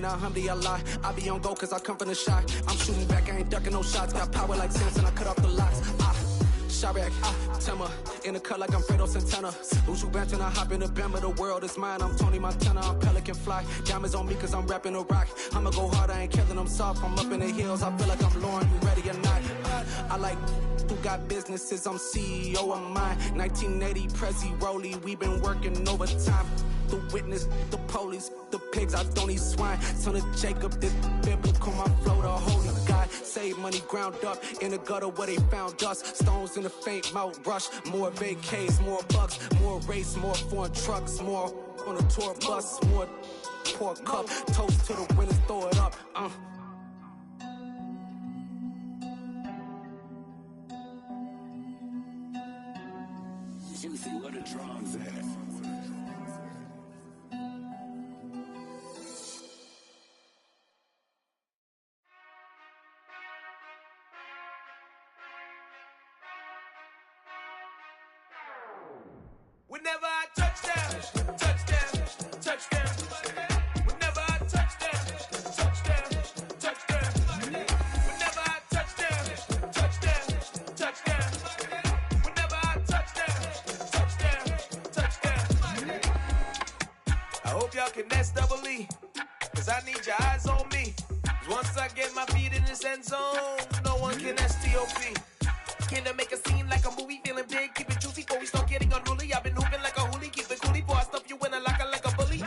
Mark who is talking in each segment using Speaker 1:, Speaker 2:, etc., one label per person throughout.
Speaker 1: and alhamdulillah. I be on go cause I come from the shot. I'm shooting back, I ain't ducking no shots. Got power like Samson, I cut off the locks. Sharek, Timmer, in the cut like I'm Fredo Santana. Lose you bent and I hop in the Bama, the world is mine. I'm Tony Montana, I'm Pelican Fly. Diamonds on me cause I'm rapping a rock. I'ma go hard, I ain't killing them soft. I'm up in the hills, I feel like I'm Lauren, you ready or not? I like who got businesses, I'm CEO of mine. 1980 Prezi Rolly, we been working overtime. The witness, the police, the pigs, I don't eat swine. Son of Jacob, this biblical, my flow, the holy God. Save money ground up in the gutter where they found us. Stones in the faint mouth rush. More vacays, more bucks, more race, more foreign trucks, more on a tour bus, more pour cup. Toast to the winners, throw it up.
Speaker 2: Juicy, what a drums at.
Speaker 3: Whenever I touchdown, touchdown, touchdown. Whenever I touchdown, touchdown, touchdown. Whenever I touchdown, touchdown, touchdown. Whenever I touchdown, touchdown. I hope y'all can double E, cause I need your eyes on me. Once I get my feet in this end zone, no one can STOP. Can I make a scene like a movie, feeling big, keep it juicy before we start getting unruly. I've been hooping like a hoolie, keep it coolie before I stuff you in a locker like a bully.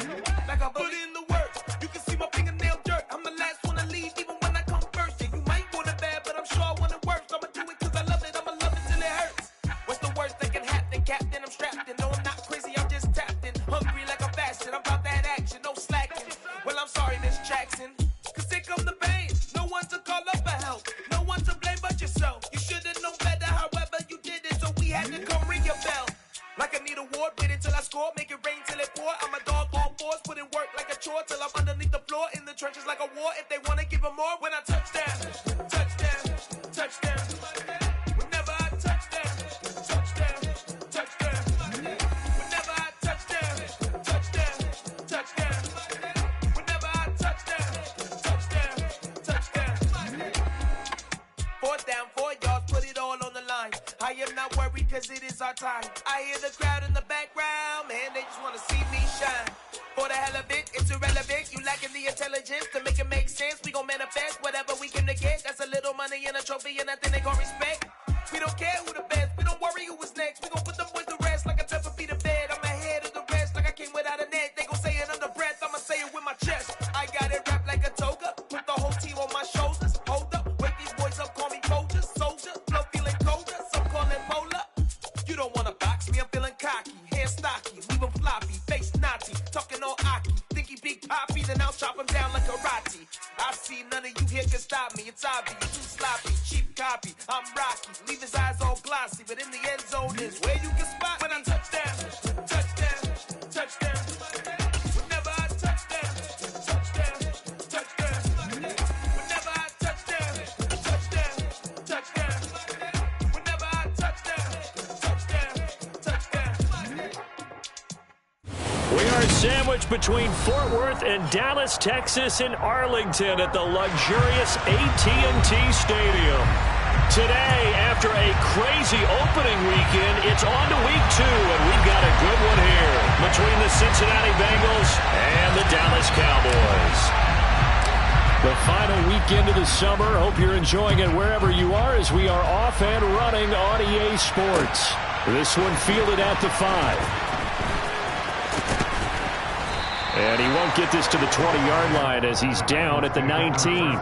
Speaker 3: Like a bully. Put in the work, you can see my fingernail dirt. I'm the last one to leave, even when I come first. Yeah, you might want it bad, but I'm sure I want it worse. I'ma do it cause I love it, I'ma love it till it hurts. What's the worst that can happen, Captain? I'm strapped in, no I'm not crazy, I'm just tapped in. Hungry like a bastard, I'm about that action, no slacking. Well, I'm sorry, Miss Jackson, cause here come the pain. No one to call up for help, no one to blame but yourself. You should've known better, however you did it, so we had to come ring your bell. Like I need a ward, wait until I score, make it rain till it pour. I'm a dog on fours, put in work like a chore till I'm underneath the floor, in the trenches like a war. If they wanna give them more, when I touchdown, touchdown, touchdown. Whenever I touchdown, touchdown, touchdown. Whenever I touchdown, touchdown, touchdown. Whenever I touchdown, touchdown, touchdown. 4th down, 4 yards, put it all on the line. I am not worried cause it is our time. I hear the crowd in the background, man, they just wanna see me shine. For the hell of it, it's irrelevant. You lacking the intelligence to make it make sense. We gon' manifest whatever we can to get. That's a little money and a trophy and nothing they gon' respect. We don't care who the best, we don't worry who was next. We gon' put them boys to rest like a temper feet in bed. I'm ahead of the rest like I came without a net. They gon' say it under breath, I'ma say it with my chest. I got it wrapped like a toga, put the whole team on my shoulders. Hold up, wake these boys up, call me soldier, soldier. Flow feeling colder, some call it polar. You don't wanna box me, I'm feeling cocky. Hair stocky, leave him floppy, face naughty. Talking all aki, think he big poppy, then I'll chop him down like karate. I see none of you here can stop me, it's obvious. Too sloppy, cheap copy, I'm rocky. Leave his eyes all glossy, but in the end zone is where you can spot when I touchdown, touchdown, touchdown. Whenever I touchdown, touchdown, touchdown. Whenever I touchdown, touchdown, touchdown. Whenever I touchdown, touchdown, touchdown.
Speaker 4: We are sandwiched between Fort Worth and Dallas, Texas, in Arlington at the luxurious AT&T Stadium. Today, after a crazy opening weekend, it's on to week 2, and we've got a good one here between the Cincinnati Bengals and the Dallas Cowboys. The final weekend of the summer. Hope you're enjoying it wherever you are as we are off and running on EA Sports. This one fielded at the 5. And he won't get this to the 20-yard line as he's down at the 19.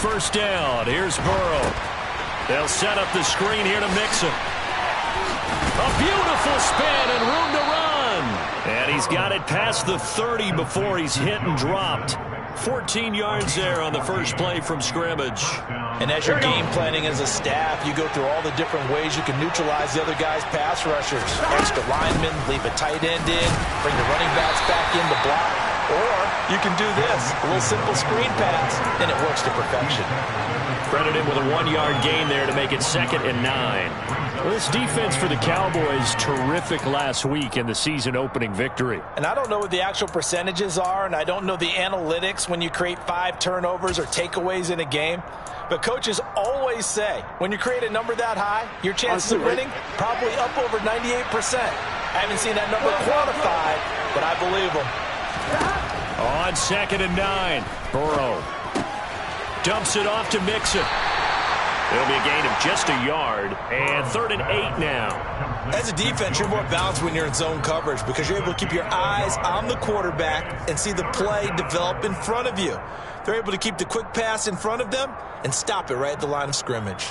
Speaker 4: First down. Here's Burrow. They'll set up the screen here to Mixon. A beautiful spin and room to run. And he he's got it past the 30 before he's hit and dropped. 14 yards there on the first play from scrimmage.
Speaker 2: And as you're game planning as a staff, you go through all the different ways you can neutralize the other guy's pass rushers. Extra linemen, leave a tight end in, bring the running backs back in to block. Or you can do this, a little simple screen pass, and it works to perfection.
Speaker 4: Credit him with a 1-yard gain there to make it 2nd and 9. Well, this defense for the Cowboys, terrific last week in the season-opening victory.
Speaker 2: And I don't know what the actual percentages are, and I don't know the analytics when you create 5 turnovers or takeaways in a game. But coaches always say, when you create a number that high, your chances of winning probably up over 98%. I haven't seen that number quantified, but I believe them.
Speaker 4: On 2nd and 9, Burrow dumps it off to Mixon. It'll be a gain of just a yard, and 3rd and 8 now.
Speaker 2: As a defense, you're more balanced when you're in zone coverage because you're able to keep your eyes on the quarterback and see the play develop in front of you. They're able to keep the quick pass in front of them and stop it right at the line of scrimmage.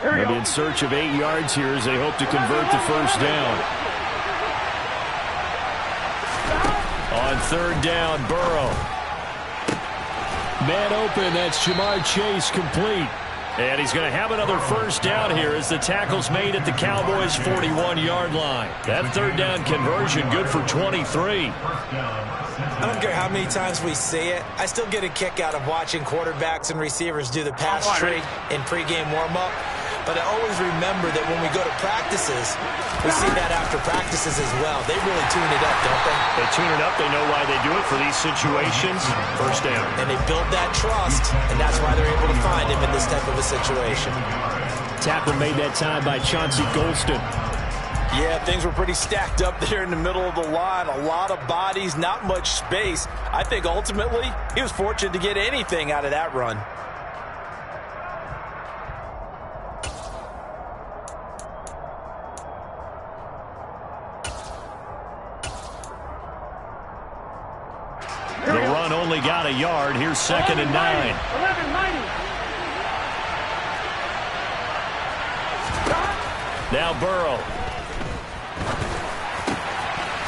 Speaker 4: And in search of 8 yards here as they hope to convert the first down. On 3rd down, Burrow. Man open, that's Jamar Chase complete. And he's going to have another first down here as the tackle's made at the Cowboys' 41-yard line. That 3rd down conversion good for 23.
Speaker 2: I don't care how many times we see it. I still get a kick out of watching quarterbacks and receivers do the pass tree in pregame warm-up. But I always remember that when we go to practices, we see that after practices as well. They really tune it up, don't they?
Speaker 4: They tune it up. They know why they do it for these situations. First down.
Speaker 2: And they build that trust, and that's why they're able to find him in this type of a situation.
Speaker 4: Tackle made that time by Chauncey Golston.
Speaker 2: Yeah, things were pretty stacked up there in the middle of the line. A lot of bodies, not much space. I think ultimately he was fortunate to get anything out of that run.
Speaker 4: The run only got a yard. Here's 2nd and 9.
Speaker 3: 11-90.
Speaker 4: Now Burrow.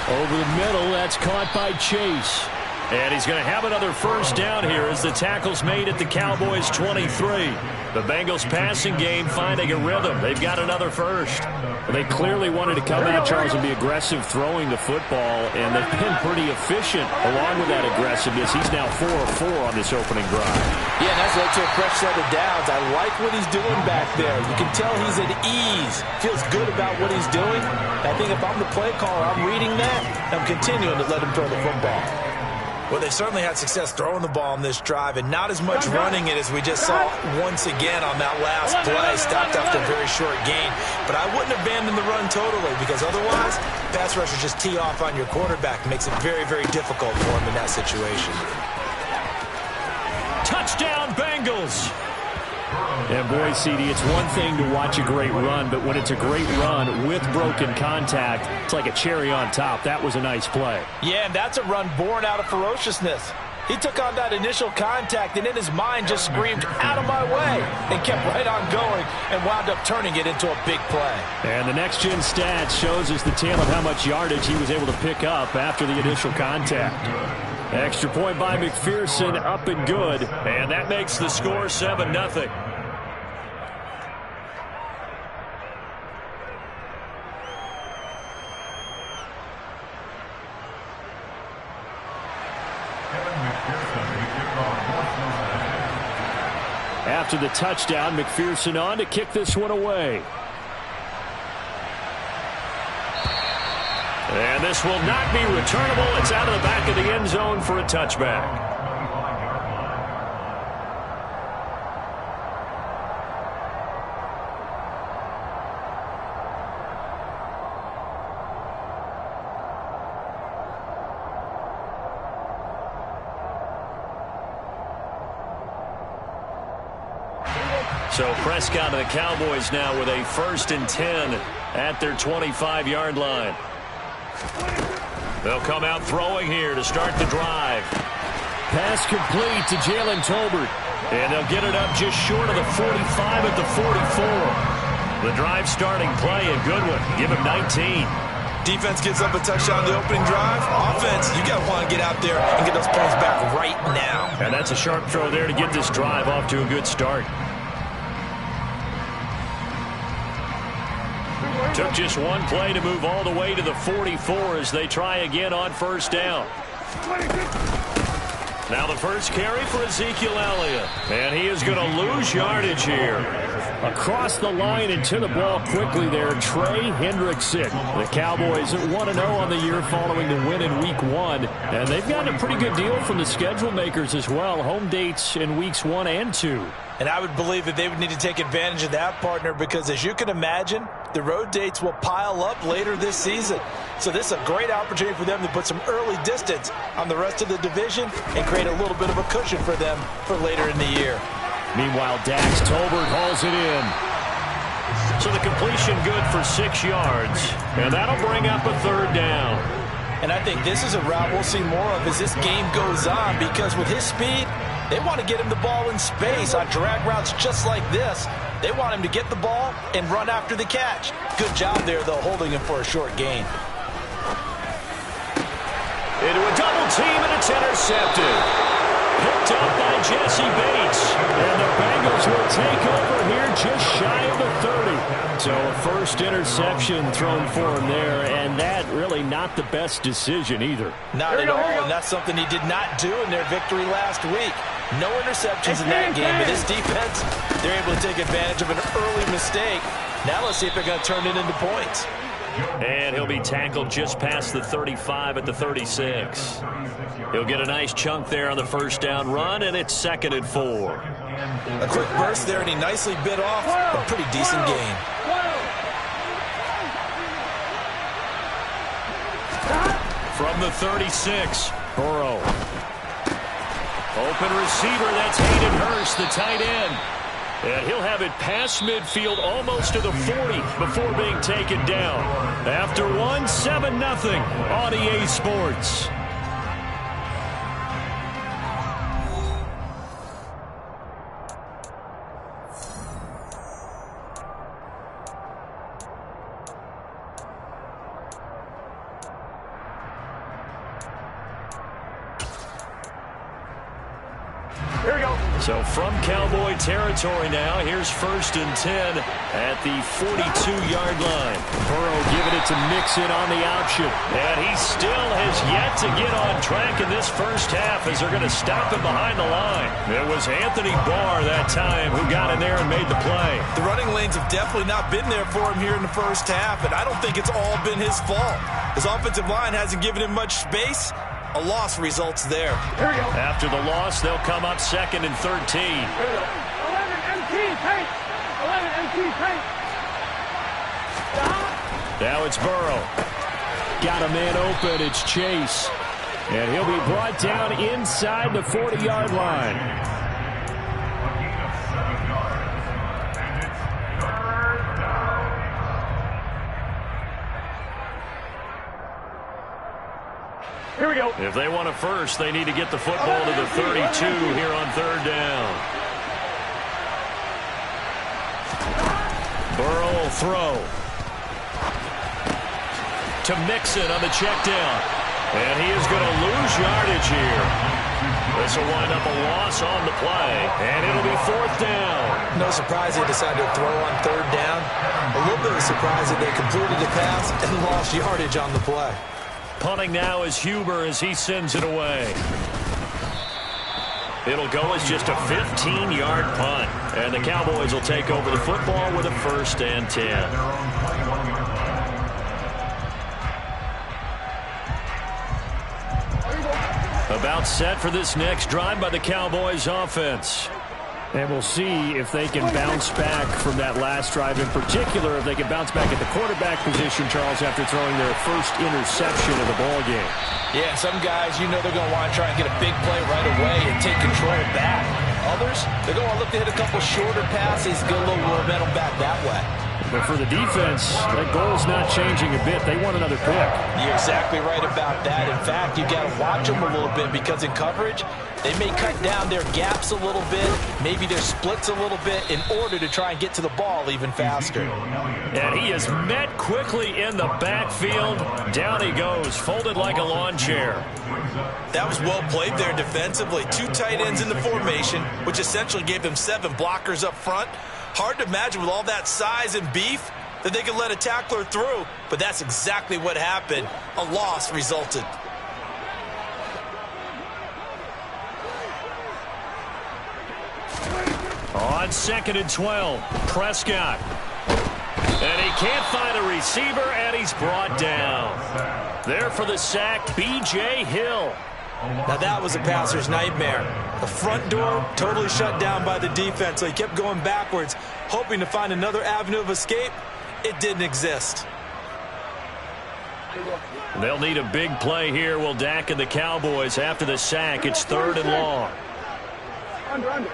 Speaker 4: Over the middle, that's caught by Chase. And he's going to have another first down here as the tackle's made at the Cowboys' 23. The Bengals passing game finding a rhythm. They've got another first. They clearly wanted to come out, Charles, and be aggressive throwing the football, and they've been pretty efficient along with that aggressiveness. He's now 4 of 4 on this opening drive.
Speaker 2: Yeah, and that's led to a fresh set of downs. I like what he's doing back there. You can tell he's at ease. Feels good about what he's doing. I think if I'm the play caller, I'm reading that, and I'm continuing to let him throw the football. Well, they certainly had success throwing the ball on this drive and not as much running it as we just saw once again on that last play. Stopped after a very short gain. But I wouldn't abandon the run totally because otherwise, pass rushers just tee off on your quarterback. It makes it very, very difficult for him in that situation.
Speaker 4: Touchdown, Bengals! And boy, CD, it's one thing to watch a great run, but when it's a great run with broken contact, it's like a cherry on top. That was a nice play.
Speaker 2: Yeah, and that's a run born out of ferociousness. He took on that initial contact and in his mind just screamed, "Out of my way," and kept right on going and wound up turning it into a big play.
Speaker 4: And the next-gen stats shows us the tale of how much yardage he was able to pick up after the initial contact. Extra point by McPherson, up and good, and that makes the score 7-0. After the touchdown, McPherson on to kick this one away. And this will not be returnable. It's out of the back of the end zone for a touchback. So Prescott and the Cowboys now with a 1st and 10 at their 25-yard line. They'll come out throwing here to start the drive. Pass complete to Jalen Tolbert. And they'll get it up just short of the 45 at the 44. The drive starting play, a good one. Give him 19.
Speaker 2: Defense gives up a touchdown the opening drive. Offense, you got to want to get out there and get those points back right now.
Speaker 4: And that's a sharp throw there to get this drive off to a good start. Took just one play to move all the way to the 44 as they try again on first down. Now the first carry for Ezekiel Elliott. And he is going to lose yardage here. Across the line and to the ball quickly there, Trey Hendrickson. The Cowboys 1-0 on the year following the win in Week 1. And they've gotten a pretty good deal from the schedule makers as well. Home dates in Weeks 1 and 2.
Speaker 2: And I would believe that they would need to take advantage of that, partner, because as you can imagine, the road dates will pile up later this season. So this is a great opportunity for them to put some early distance on the rest of the division and create a little bit of a cushion for them for later in the year.
Speaker 4: Meanwhile, Dax Tolbert hauls it in. So the completion good for 6 yards. And that'll bring up a third down.
Speaker 2: And I think this is a route we'll see more of as this game goes on, because with his speed, they want to get him the ball in space on drag routes just like this. They want him to get the ball and run after the catch. Good job there, though, holding him for a short gain.
Speaker 4: Into a double team, and it's intercepted. Picked up by Jesse Bates. And the Bengals will take over here just shy of the 30. So a first interception thrown for him there, and that really not the best decision either.
Speaker 2: Not at all, and that's something he did not do in their victory last week. No interceptions in that game, but this defense, they're able to take advantage of an early mistake. Now let's see if they're going to turn it into points.
Speaker 4: And he'll be tackled just past the 35 at the 36. He'll get a nice chunk there on the first down run, and it's 2nd and 4.
Speaker 2: A quick burst there, and he nicely bit off a pretty decent gain.
Speaker 4: From the 36, Burrow. Open receiver, that's Hayden Hurst, the tight end. And he'll have it past midfield almost to the 40 before being taken down. After one, 7-0 on EA Sports. So from Cowboy territory now, here's 1st and 10 at the 42-yard line. Burrow giving it to Mixon on the option. And he still has yet to get on track in this first half as they're going to stop him behind the line. It was Anthony Barr that time who got in there and made the play.
Speaker 2: The running lanes have definitely not been there for him here in the first half, and I don't think it's all been his fault. His offensive line hasn't given him much space. A loss results there.
Speaker 4: After the loss, they'll come up 2nd and 13.
Speaker 3: 11 MT paint. 11 MT paint.
Speaker 4: Now it's Burrow. Got a man open. It's Chase. And he'll be brought down inside the 40-yard line.
Speaker 3: Here we go.
Speaker 4: If they want a first, they need to get the football to the 32 here on 3rd down. Burrow will throw. To Mixon on the check down. And he is going to lose yardage here. This will wind up a loss on the play. And it'll be 4th down.
Speaker 2: No surprise they decided to throw on 3rd down. A little bit of surprise that they completed the pass and lost yardage on the play.
Speaker 4: Punting now is Huber as he sends it away. It'll go as just a 15-yard punt. And the Cowboys will take over the football with a 1st and 10. About set for this next drive by the Cowboys offense. And we'll see if they can bounce back from that last drive. In particular, if they can bounce back at the quarterback position, Charles, after throwing their first interception of the ballgame.
Speaker 2: Yeah, some guys, you know they're going to want to try and get a big play right away and take control back. Others, they're going to look to hit a couple shorter passes, get a little momentum back that way.
Speaker 4: But for the defense, that goal's not changing a bit. They want another pick.
Speaker 2: You're exactly right about that. In fact, you've got to watch them a little bit because in coverage, They may cut down their gaps a little bit, maybe their splits a little bit in order to try and get to the ball even faster.
Speaker 4: And he is met quickly in the backfield. Down he goes, folded like a lawn chair.
Speaker 2: That was well played there defensively. 2 tight ends in the formation, which essentially gave them 7 blockers up front. Hard to imagine with all that size and beef that they could let a tackler through, but that's exactly what happened. A loss resulted.
Speaker 4: On 2nd and 12, Prescott. And he can't find a receiver, and he's brought down. There for the sack, B.J. Hill.
Speaker 2: Now that was a passer's nightmare. The front door totally shut down by the defense, so he kept going backwards, hoping to find another avenue of escape. It didn't exist.
Speaker 4: They'll need a big play here, will Dak and the Cowboys after the sack. It's 3rd and long.
Speaker 3: Under.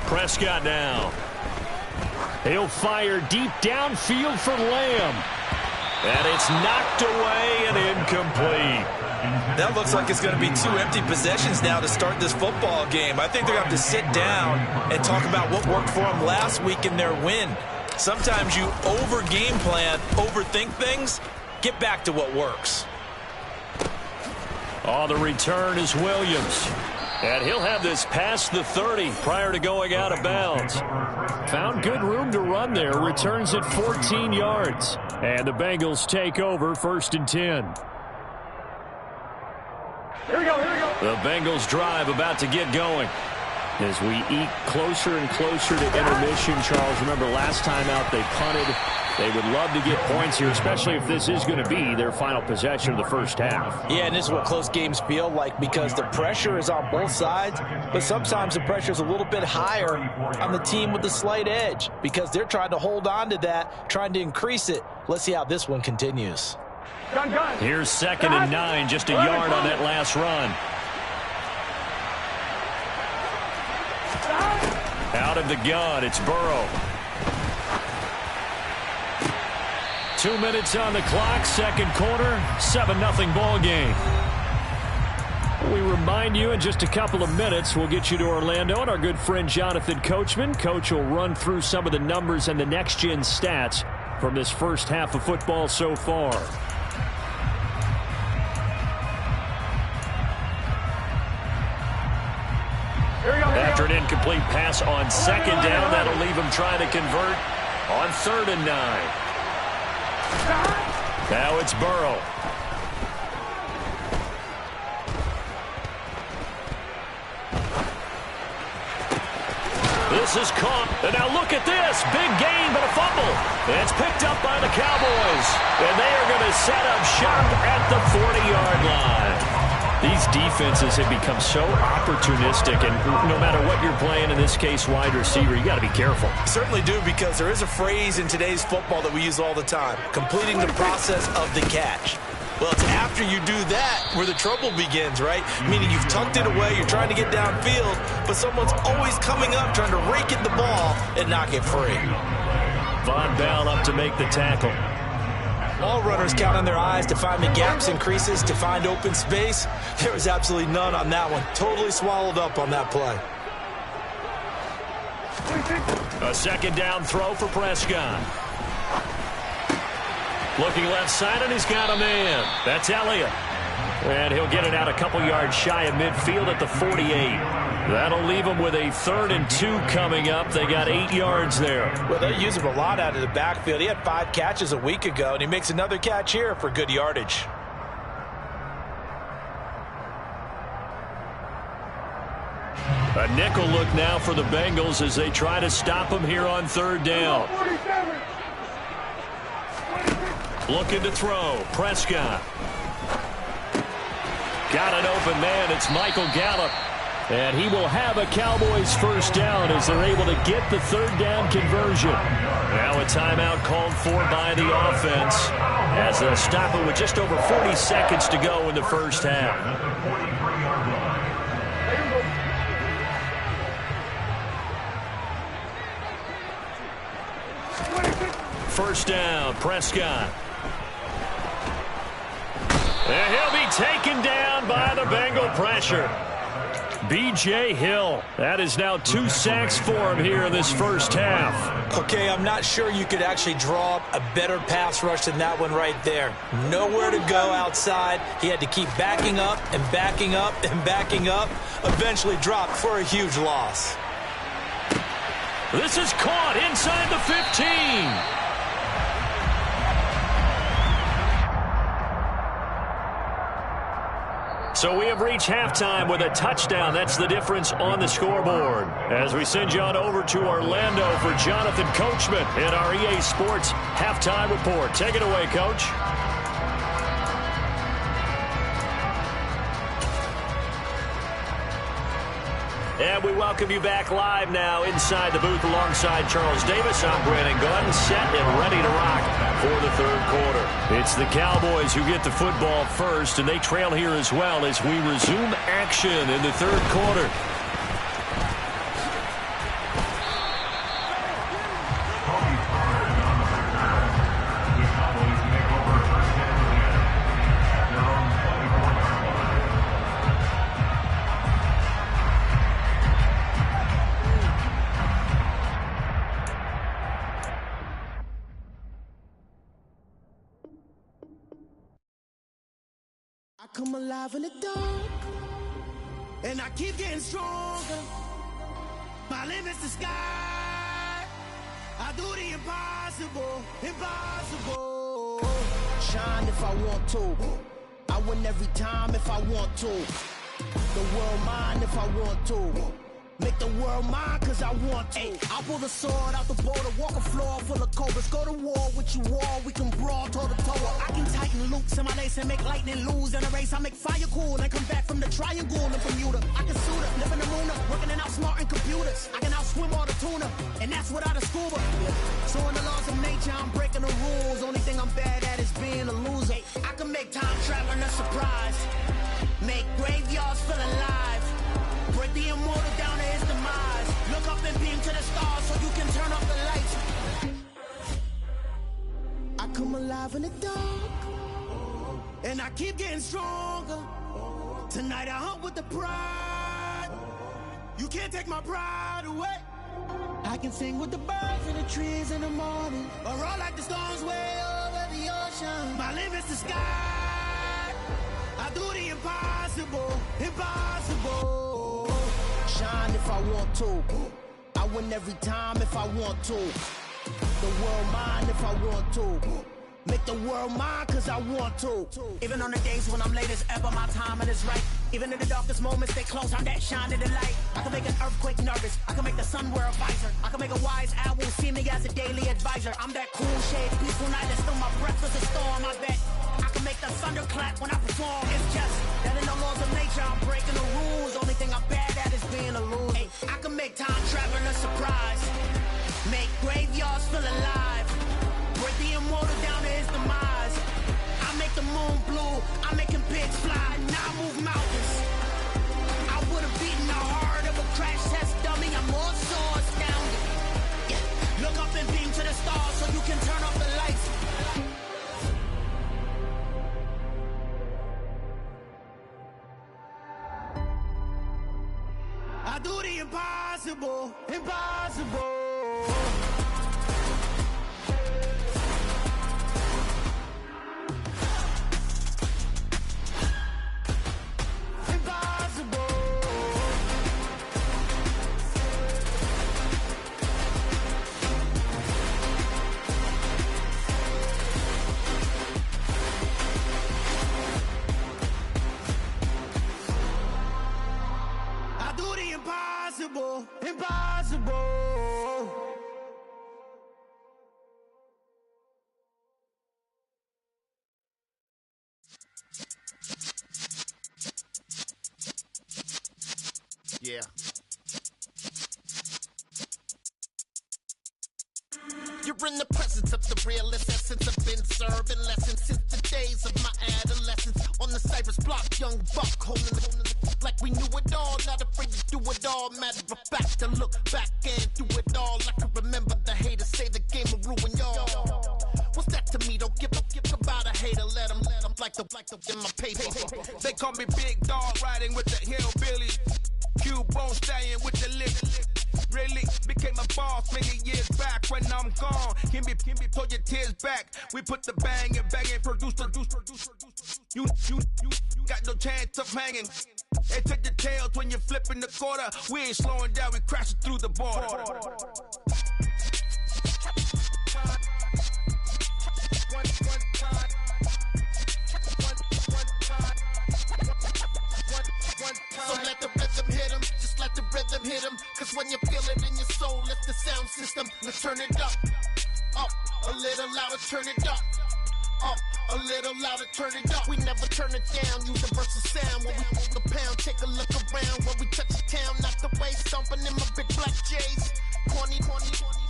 Speaker 4: Prescott now. He'll fire deep downfield for Lamb. And it's knocked away and incomplete.
Speaker 2: That looks like it's going to be 2 empty possessions now to start this football game. I think they're going to have to sit down and talk about what worked for them last week in their win. Sometimes you over-game plan, overthink things. Get back to what works.
Speaker 4: Oh, the return is Williams. And he'll have this past the 30 prior to going out of bounds. Found good room to run there. Returns at 14 yards. And the Bengals take over 1st and 10.
Speaker 3: Here we go.
Speaker 4: The Bengals drive about to get going. As we eat closer and closer to intermission, Charles, remember last time out they punted. They would love to get points here, especially if this is going to be their final possession of the first half.
Speaker 2: Yeah, and this is what close games feel like because the pressure is on both sides, but sometimes the pressure is a little bit higher on the team with the slight edge because they're trying to hold on to that, trying to increase it. Let's see how this one continues.
Speaker 3: Gun.
Speaker 4: Here's 2nd and 9, just a yard on that last run. Out of the gun, it's Burrow. 2 minutes on the clock, 2nd quarter, 7-0 ball game. We remind you in just a couple of minutes, we'll get you to Orlando and our good friend Jonathan Coachman. Coach will run through some of the numbers and the next-gen stats from this first half of football so far. After an incomplete pass on 2nd down, that'll leave him trying to convert on 3rd and 9. Now it's Burrow. This is caught. And now look at this. Big gain, but a fumble. It's picked up by the Cowboys. And they are going to set up shop at the 40-yard line. These defenses have become so opportunistic, and no matter what you're playing, in this case wide receiver, you got to be careful.
Speaker 2: Certainly do, because there is a phrase in today's football that we use all the time, completing the process of the catch. Well, it's after you do that where the trouble begins, right? Meaning you've tucked it away, you're trying to get downfield, but someone's always coming up trying to rake at the ball and knock it free.
Speaker 4: Von Bell up to make the tackle.
Speaker 2: All runners count on their eyes to find the gaps and creases, to find open space. There was absolutely none on that one. Totally swallowed up on that play.
Speaker 4: A 2nd down throw for Prescott. Looking left side, and he's got a man. That's Elliott. And he'll get it out a couple yards shy of midfield at the 48. That'll leave them with a 3rd and 2 coming up. They got 8 yards there.
Speaker 2: Well, they use him a lot out of the backfield. He had 5 catches a week ago, and he makes another catch here for good yardage.
Speaker 4: A nickel look now for the Bengals as they try to stop him here on 3rd down. Looking to throw. Prescott. Got an open man. It's Michael Gallup. And he will have a Cowboys 1st down as they're able to get the 3rd down conversion. Now a timeout called for by the offense as they'll stop it with just over 40 seconds to go in the first half. First down, Prescott. And he'll be taken down by the Bengal pressure. B.J. Hill. That is now 2 sacks for him here in this first half.
Speaker 2: Okay, I'm not sure you could actually draw up a better pass rush than that one right there. Nowhere to go outside. He had to keep backing up and backing up and backing up. Eventually dropped for a huge loss.
Speaker 4: This is caught inside the 15. So we have reached halftime with a touchdown. That's the difference on the scoreboard. As we send you on over to Orlando for Jonathan Coachman in our EA Sports Halftime Report. Take it away, Coach. And we welcome you back live now inside the booth alongside Charles Davis. I'm Brandon Gordon, set and ready to rock for the third quarter. It's the Cowboys who get the football first, and they trail here as well as we resume action in the third quarter.
Speaker 5: Come alive in the dark, and I keep getting stronger. My limit's the sky. I do the impossible, impossible. Shine if I want to. I win every time if I want to. The world mine if I want to. Make the world mine cause I want to. I pull the sword out the border, walk a floor full of cobras. Go to war with you all, we can brawl toe to toe. I can tighten loops in my lace and make lightning lose in a race. I make fire cool and come back from the triangle in Bermuda. I can suit up, live in the moon, working and outsmarting computers. I can outswim all the tuna, and that's without a scuba. So in the laws of nature, I'm breaking the rules. Only thing I'm bad at is being a loser. I can make time traveling a surprise. Make graveyards feel alive. Break the immortal down to his demise. Look up and beam to the stars so you can turn off the lights. I come alive in the dark, and I keep getting stronger. Tonight I hunt with the pride. You can't take my pride away. I can sing with the birds and the trees in the morning, or roll like the storms way over the ocean. My limit's the sky. I do the impossible, impossible. Shine if I want to. I win every time if I want to. The world mine if I want to. Make the world mine cause I want to. Even on the days when I'm late as ever, my timing is right. Even in the darkest moments, stay close, I'm that shine in the light. I can make an earthquake nervous, I can make the sun wear a visor. I can make a wise owl see me as a daily advisor. I'm that cool shade, peaceful night, and still my breath is a storm, I bet. I can make the thunder clap when I perform. It's just that in the laws of nature, I'm breaking the rules. Only thing I'm bad at is being a loser. Hey, I can make time traveling a surprise. Make graveyards feel alive. Break the immortal down to his demise. I make the moon blue. I'm making pigs fly. Now I move mountains. I would have beaten the heart of a crash test dummy. I'm more so astounded. Yeah. Look up and beam to the stars so you can turn off the lights. I do the impossible, impossible. Impossible, impossible. Yeah. You're in the presence of the realest essence. I've been serving lessons since the days of my adolescence. On the Cypress block, young buck holding the like we knew it all, not afraid to do it all. Matter of fact, to look back and do it all. I can remember the haters say the game will ruin y'all. What's that to me? Don't give a about a hater. Let them like the in my paper.
Speaker 3: They call me Big Dog, riding with the hillbilly. Cubone staying with the lift. Really became a boss many years back. When I'm gone, can be pull your tears back. We put the bang and produce. You got no chance of hanging. They take the tails when you're flipping the quarter. We ain't slowing down, we crashing through the border.
Speaker 5: So let the rhythm hit him, just let the rhythm hit him. Cause when you feel it in your soul, lift the sound system. Let's turn it up, a little louder, turn it up. A little louder, turn it up. We never turn it down, universal sound. When we hold the pound, take a look around. When we touch the town, knock the waist, stomping in my big black J's. Corny,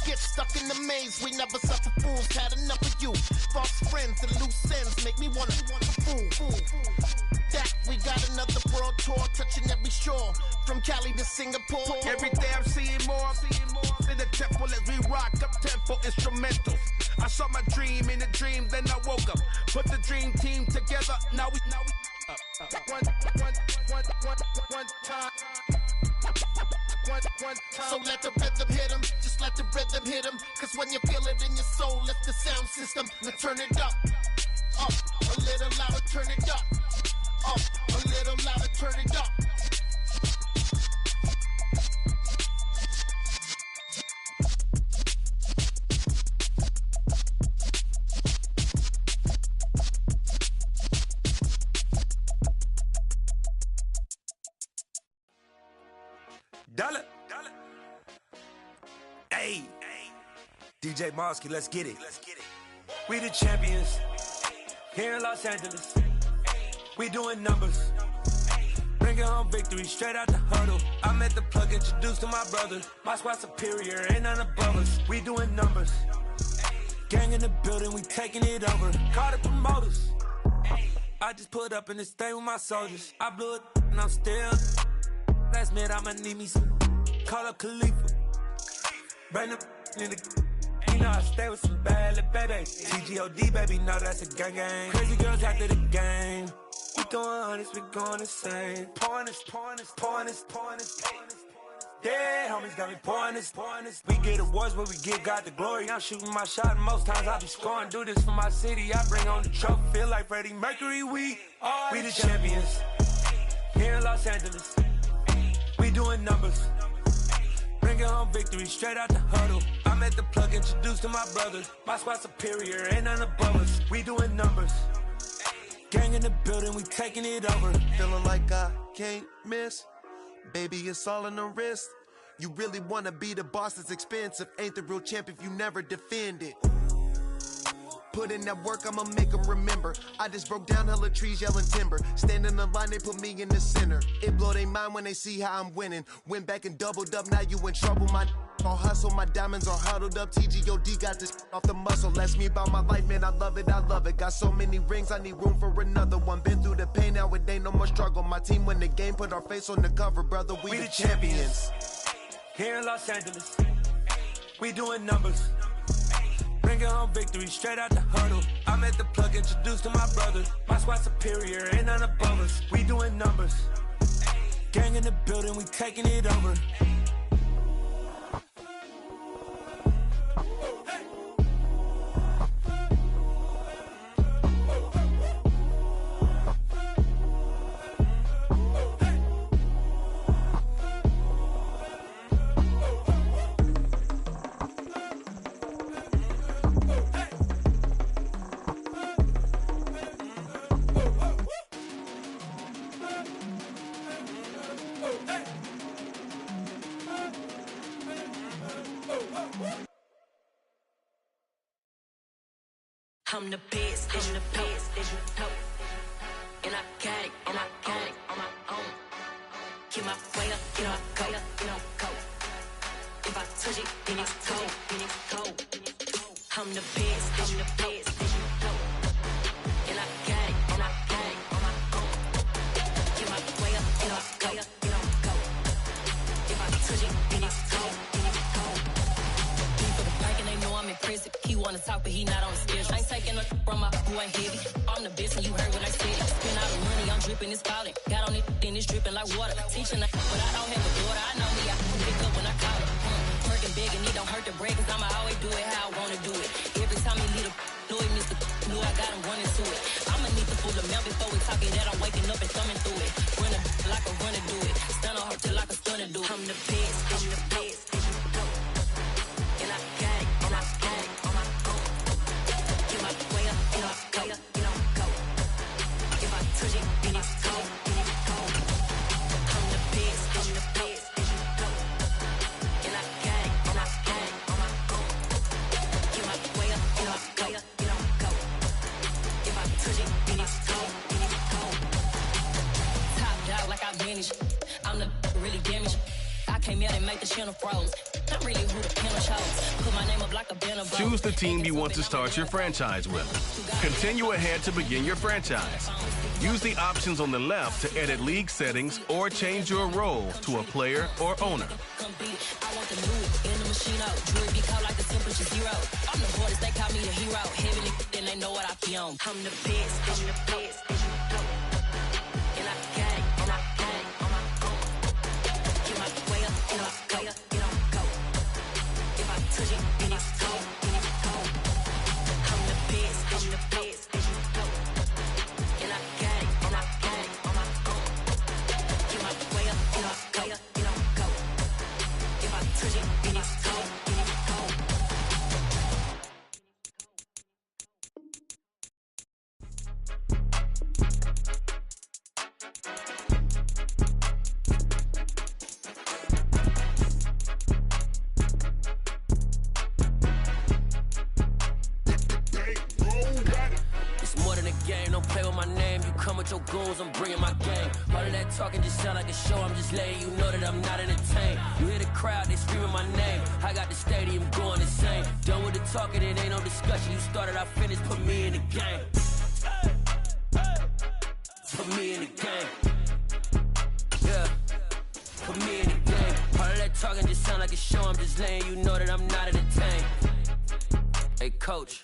Speaker 5: get stuck in the maze. We never suffer fools, had enough of you. False friends and loose ends make me wanna fool. That we got another world tour, touching every shore, from Cali to Singapore.
Speaker 3: Every day I'm seeing more in the temple as we rock up tempo instrumentals. I saw my dream in a dream, then I woke up. Put the dream team together. Now we one time.
Speaker 5: So let the rhythm hit him, just let the rhythm hit him. Cause when you feel it in your soul, lift the sound system. Now turn it up, a little louder, turn it up. A little louder, turn it up.
Speaker 3: Dollar. Hey, DJ Mosky, let's get it.
Speaker 6: We the champions here in Los Angeles. We doing numbers, bringing home victory straight out the huddle. I met the plug, introduced to my brother. My squad superior, ain't none above us. We doing numbers, gang in the building, we taking it over. Call the promoters. I just put up in this thing with my soldiers. I blew it and I'm still. Last minute I'ma need me some. Call up Khalifa, bring the in the. You know I stay with some bad little baby. TGOD baby, know that's a gang. Crazy girls after the game. We doing honest, we going insane. Pouring this. Yeah, homies got me pouring this. We get awards, but we give God the glory. I'm shooting my shot, and most times I be scoring. Do this for my city, I bring on the trophy. Feel like Freddie Mercury, we the champions here in Los Angeles. We doing numbers, bringing home victory straight out the huddle. I met the plug, introduced to my brother. My squad superior, ain't none above us. We doing numbers, gang in the building, we taking it over.
Speaker 7: Feeling like I can't miss. Baby, it's all in the wrist. You really wanna be the boss, it's expensive. Ain't the real champ if you never defend it. Put in that work, I'ma make them remember. I just broke down hella trees, yelling timber. Stand in the line, they put me in the center. It blow their mind when they see how I'm winning. Went back and doubled up, now you in trouble. My all hustle, my diamonds are huddled up. TGOD got this off the muscle. Ask me about my life, man, I love it. Got so many rings, I need room for another one. Been through the pain, now it ain't no more struggle. My team win the game, put our face on the cover, brother. We the champions.
Speaker 6: Here in Los Angeles, we doing numbers, bringing home victory straight out the huddle. I met the plug, introduced to my brother. My squad superior, ain't none above us. We doing numbers, gang in the building, we taking it over.
Speaker 8: I'm the best, I'm the best, and I got it, on my own. Get my way up, get my go. If I touch it, then it's cold. I'm the best, and I got it, on my own. Get my way up, get my go. If I touch it, then it's cold. People the park and they know I'm impressive. He wanna talk, but he not on the stairs. I ain't say taking a from my boy heavy. I'm the best and you heard what I said. Spend all the money, I'm dripping, it's falling. Got on it, then it's dripping like water. Teaching her, but I don't have a daughter. I know me, I can pick up when I call her. Working big and it don't hurt to break, cause I'ma always do it how I wanna do it. Every time he lead a know it, Mr. Know I got him running to it. I'ma need the full amount before we talking that I'm waking up and thumbing through it. Run a like a runner do it. Stun on her till like a stunner do it. I'm the best, I'm the best. And I got it, and I got it on my own. Get my way up, you know, go, you know, go. If I touch it, then it's cold, then it's cold. I'm the best, I'm the best. And I got it, and I got it on my own. Get my way up, you know, go, you know, go. If I touch it, then it's cold, then it's cold. Top dog like I vanished. I'm the really damaged. I came out and make the channel froze. I'm really who the piano chose. Put my name up like a banner.
Speaker 9: Choose the team you want to start your franchise with. Continue ahead to begin your franchise. Use the options on the left to edit league settings or change your role to a player or owner.
Speaker 8: Come beat it. I want the new in the machine out. Jewelry be called like the temperature zero. I'm the hardest, they call me the hero. Heavenly, then they know what I be on. I'm the best, I'm the best. And I got it, and I got it on my own. Get my way up, and I go, you know, go. If I touch it, then it's cold, then it's cold. I'm the best, I'm the best. And I got it, and I got it on my own. Get my way up, and I go, you know, go. If I touch it, then it's cold, then it's cold. It's more than a game, don't play with my name. You come with your goons, I'm bringing my game. All of that talking just sound like a show, I'm just letting you know that I'm not entertained. You hear the crowd, they screaming my name. I got the stadium going insane. Done with the talking, it ain't no discussion. You started, I finished, put me in the game. Put me in the game. Yeah, put me in the game. All of that talking just sound like a show, I'm just letting you know that I'm not entertained. Hey coach,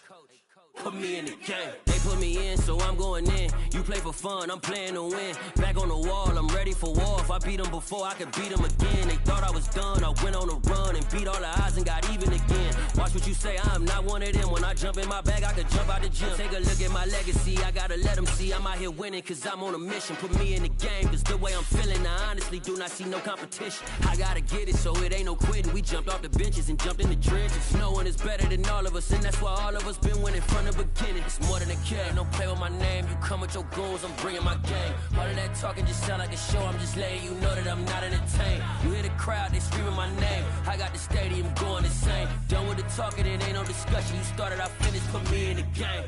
Speaker 8: put me in the game. They put me in, so I'm going in. You play for fun, I'm playing to win. Back on the wall, I'm ready for war. If I beat them before, I could beat them again. They thought I was done, I went on a run and beat all the odds and got even again. Watch what you say, I'm not one of them. When I jump in my bag, I could jump out the gym. Take a look at my legacy, I gotta let them see I'm out here winning, cause I'm on a mission. Put me in the game, cause the way I'm feeling, I honestly do not see no competition. I gotta get it, so it ain't no quitting. We jumped off the benches and jumped in the trenches. No one is better than all of us, and that's why all of us been winning from the beginning. It's more than a game, don't play with my name. You come with your goons, I'm bringing my game. All of that talking just sound like a show, I'm just letting you know that I'm not entertained. You hear the crowd, they screaming my name. I got the stadium going insane. Done with the talking, it ain't no discussion. You started, I finished, put me in the game.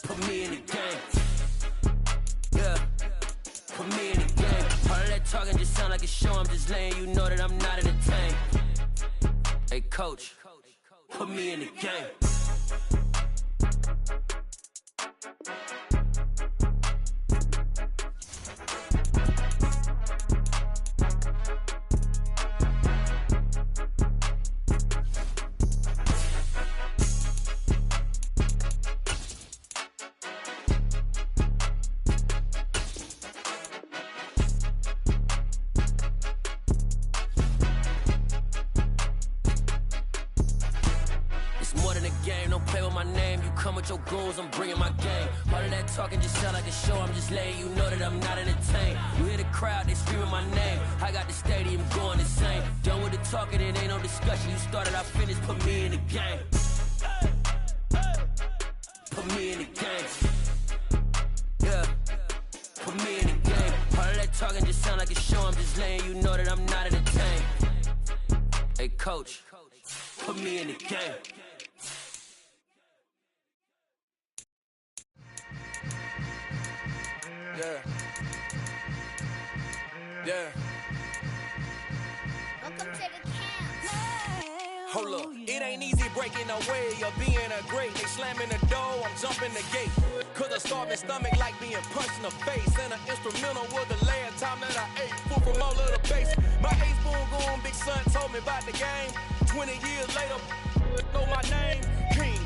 Speaker 8: Put me in the game. Yeah, put me in the game. All of that talking just sound like a show, I'm just letting you know that I'm not entertained. Hey coach, put me in the game. Your goals, I'm bringing my game. All of that talking just sound like a show, I'm just letting you know that I'm not entertained. You hear the crowd, they screaming my name. I got the stadium going insane. Done with the talking, it ain't no discussion. You started, I finished, put me in the game. Put me in the game. Yeah, put me in the game. All of that talking just sound like a show, I'm just letting you know that I'm not entertained. Hey coach, put me in the game.
Speaker 3: Yeah. Yeah.
Speaker 10: Welcome to the camp.
Speaker 3: Hold up. It ain't easy breaking away or being a great. They slamming the door, I'm jumping the gate. Cause a starving stomach like being punched in the face. And an instrumental was the last time that I ate food from all of the base. My ace boom going, big son told me about the game. 20 years later, know my name. King,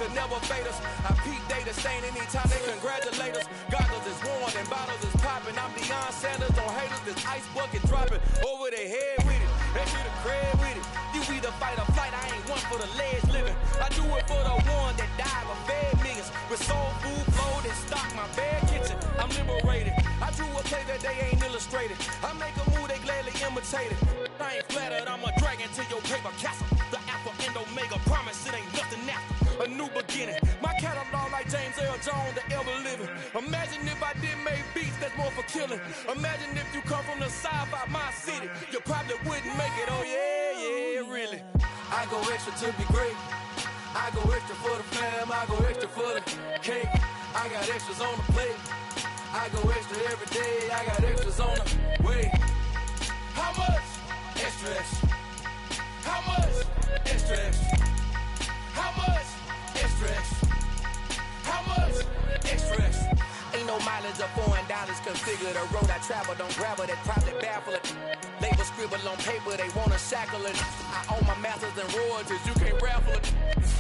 Speaker 3: could never fade us. I peep data stain anytime they congratulate us. Goggles is worn and bottles is popping. I'm Deion Sanders on haters, this ice bucket dropping over their head with it. They should have crib with it. You either fight or flight, I ain't one for the ledge living. I do it for the one that died or fed millions. With soul food, flowed and stock my bare kitchen. I'm liberated. I drew a play that they ain't illustrated. I make a move, they gladly imitate it. I ain't flattered, I'm a dragon to your paper castle. The alpha and omega, promise it ain't nothing after. A new beginning. My catalog like James Earl Jones, the ever living. Imagine if I did make beats that's more for killing. Imagine if you come from the side by my city. You probably wouldn't make it, oh yeah, really. I go extra to be great. I go extra for the fam, I go extra for the cake. I got extras on the plate. I go extra every day, I got extras on the way. How much? Extra, extra. How much? Extra, extra. How much? Extra, extra. How much? Extra, extra. Ain't no mileage of $4 configure the road I travel. Don't gravel that probably baffle it. Label scribble on paper, they wanna shackle it. I own my masters and royalties, you can't raffle it.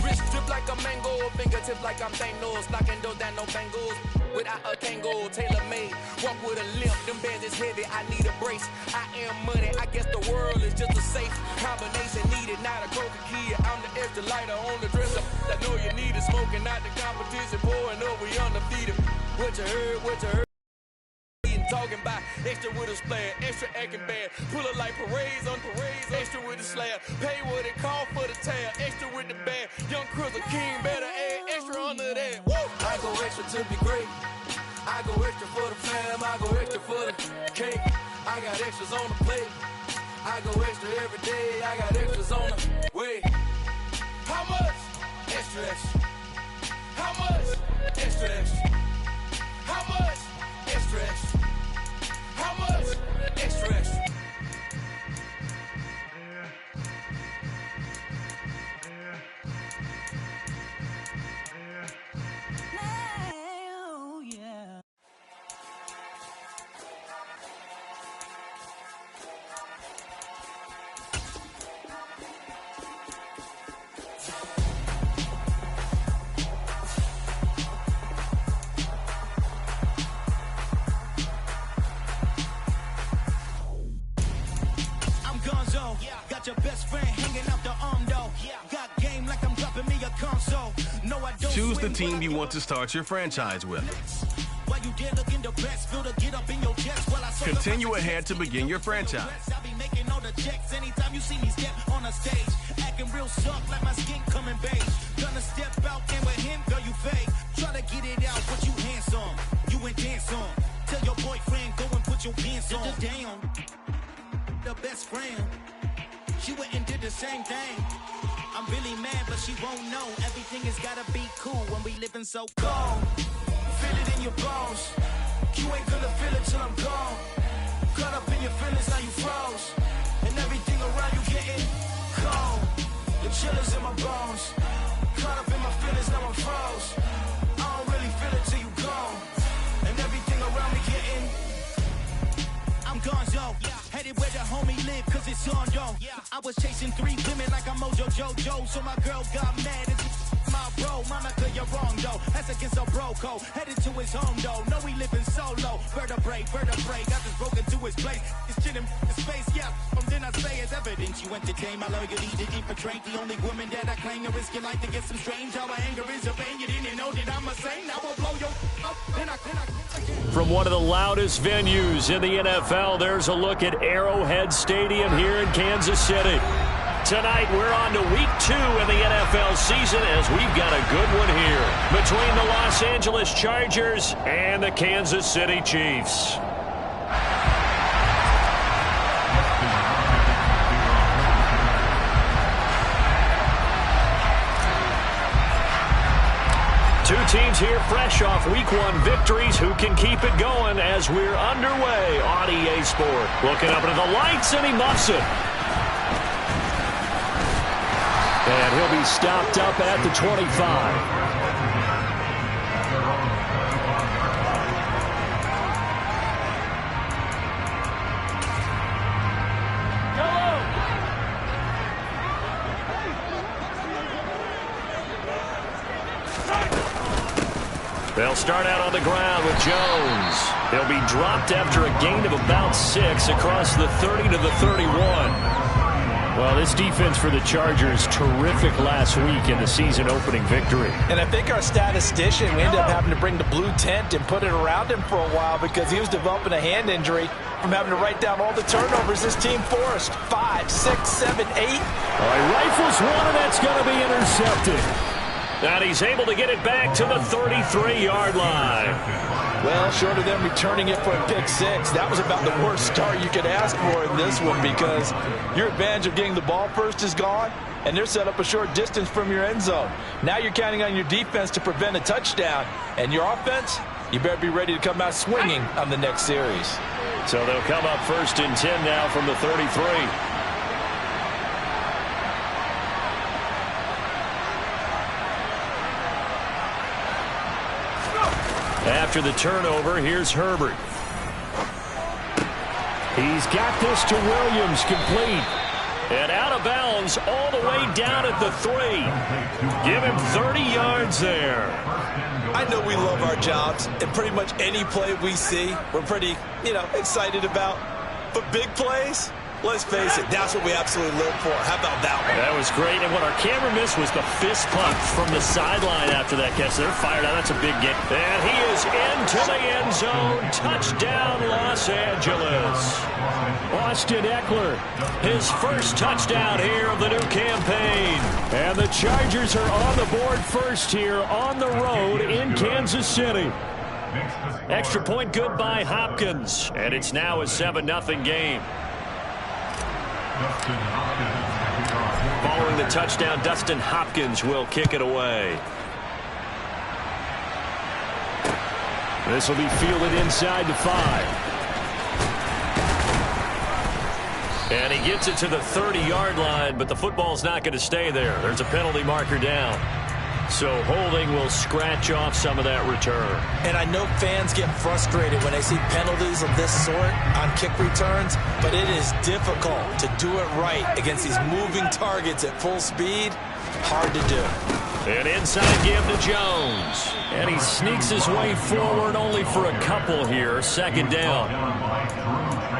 Speaker 3: Wrist drip like a mango, fingertips like I'm Thanos. Knocking those down, no bangles. Without a Kango, tailor-made. Walk with a limp, them bands is heavy, I need a brace. I am money, I guess the world is just a safe combination needed. Not a coca key, I'm the extra lighter on the dresser. I know you need it, smoking out the competition, pouring up, we undefeated. What you heard, what you heard. Talking about extra with a splash, extra acting bad. Pull it like parades on parades, extra with the slab. Pay what it call for the tab, extra with the bag. Young Cruz, a king, better add extra under that. Woo! I go extra to be great. I go extra for the fam, I go extra for the cake. I got extras on the plate. I go extra every day, I got extras on the way. How much? Extra, extra. How much? Extra, extra. How much? Extra, extra. How much? Extra, extra.
Speaker 5: Oh, yeah. Got your best friend hanging out the arm though. Got game like I'm dropping me a console. No, I don't.
Speaker 9: Choose the team you want to start your franchise with. Continue ahead to begin your franchise.
Speaker 5: I'll be making all the checks anytime you see me step on a stage. Acting real soft like my skin coming beige. Gonna step out and with him, girl, you fake. Try to get it out, but you handsome. You ain't dance on. Tell your boyfriend, go and put your pants on. Down. The best friend. She went and did the same thing. I'm really mad, but she won't know. Everything has gotta be cool when we living so cold. Feel it in your bones. You ain't gonna feel it till I'm gone. Caught up in your feelings, now you froze. And everything around you getting cold. The chill is in my bones. Caught up in my feelings, now I'm froze. I don't really feel it till you gone. And everything around me getting I'm gonzo. Headed where the homie live, cause it's on, yo. I was chasing 3 women like I'm Mojo Jojo, so my girl got mad. It's my bro, mama, cause you're wrong, though. That's against a bro code. Headed to his home, though. No, we living solo. Vertebrae. Got this broken to his place. It's chin in his face, yeah. Then I say it's evidence. You entertain my love, you need to infiltrate. The only woman that I claim to risk your life to get some strange. How my anger is a pain. You didn't know that I'm a saint. I will blow your up. Then I
Speaker 4: From one of the loudest venues in the NFL, there's a look at Arrowhead Stadium here in Kansas City. Tonight, we're on to week 2 in the NFL season as we've got a good one here between the Los Angeles Chargers and the Kansas City Chiefs. Two teams here fresh off week 1 victories. Who can keep it going as we're underway on EA Sport? Looking up into the lights, and he muffs it. And he'll be stopped up at the 25. They'll start out on the ground with Jones. He'll be dropped after a gain of about 6 across the 30 to the 31. Well, this defense for the Chargers, terrific last week in the season-opening victory.
Speaker 2: And I think our statistician, we ended up having to bring the blue tent and put it around him for a while because he was developing a hand injury from having to write down all the turnovers this team forced. 5, 6, 7, 8.
Speaker 4: All right, rifles one, and that's going to be intercepted. And he's able to get it back to the 33-yard line.
Speaker 2: Well, short of them returning it for a pick 6, that was about the worst start you could ask for in this one because your advantage of getting the ball first is gone, and they're set up a short distance from your end zone. Now you're counting on your defense to prevent a touchdown, and your offense, you better be ready to come out swinging on the next series.
Speaker 4: So they'll come up 1st and 10 now from the 33. After the turnover, here's Herbert. He's got this to Williams, complete. And out of bounds all the way down at the 3. Give him 30 yards there.
Speaker 2: I know we love our jobs, and pretty much any play we see, we're pretty, excited about. But big plays, let's face it, that's what we absolutely live for. How about that one?
Speaker 4: That was great, and what our camera missed was the fist pump from the sideline after that catch. They're fired out. That's a big game. And he is into the end zone. Touchdown, Los Angeles. Austin Eckler, his first touchdown here of the new campaign. And the Chargers are on the board first here on the road in Kansas City. Extra point good by Hopkins, and it's now a 7-0 game. Following the touchdown, Dustin Hopkins will kick it away. This will be fielded inside the 5. And he gets it to the 30-yard line, but the football's not going to stay there. There's a penalty marker down. So holding will scratch off some of that return.
Speaker 2: And I know fans get frustrated when they see penalties of this sort on kick returns, but it is difficult to do it right against these moving targets at full speed. Hard to do.
Speaker 4: An inside give to Jones. And he sneaks his way forward only for a couple here. 2nd down.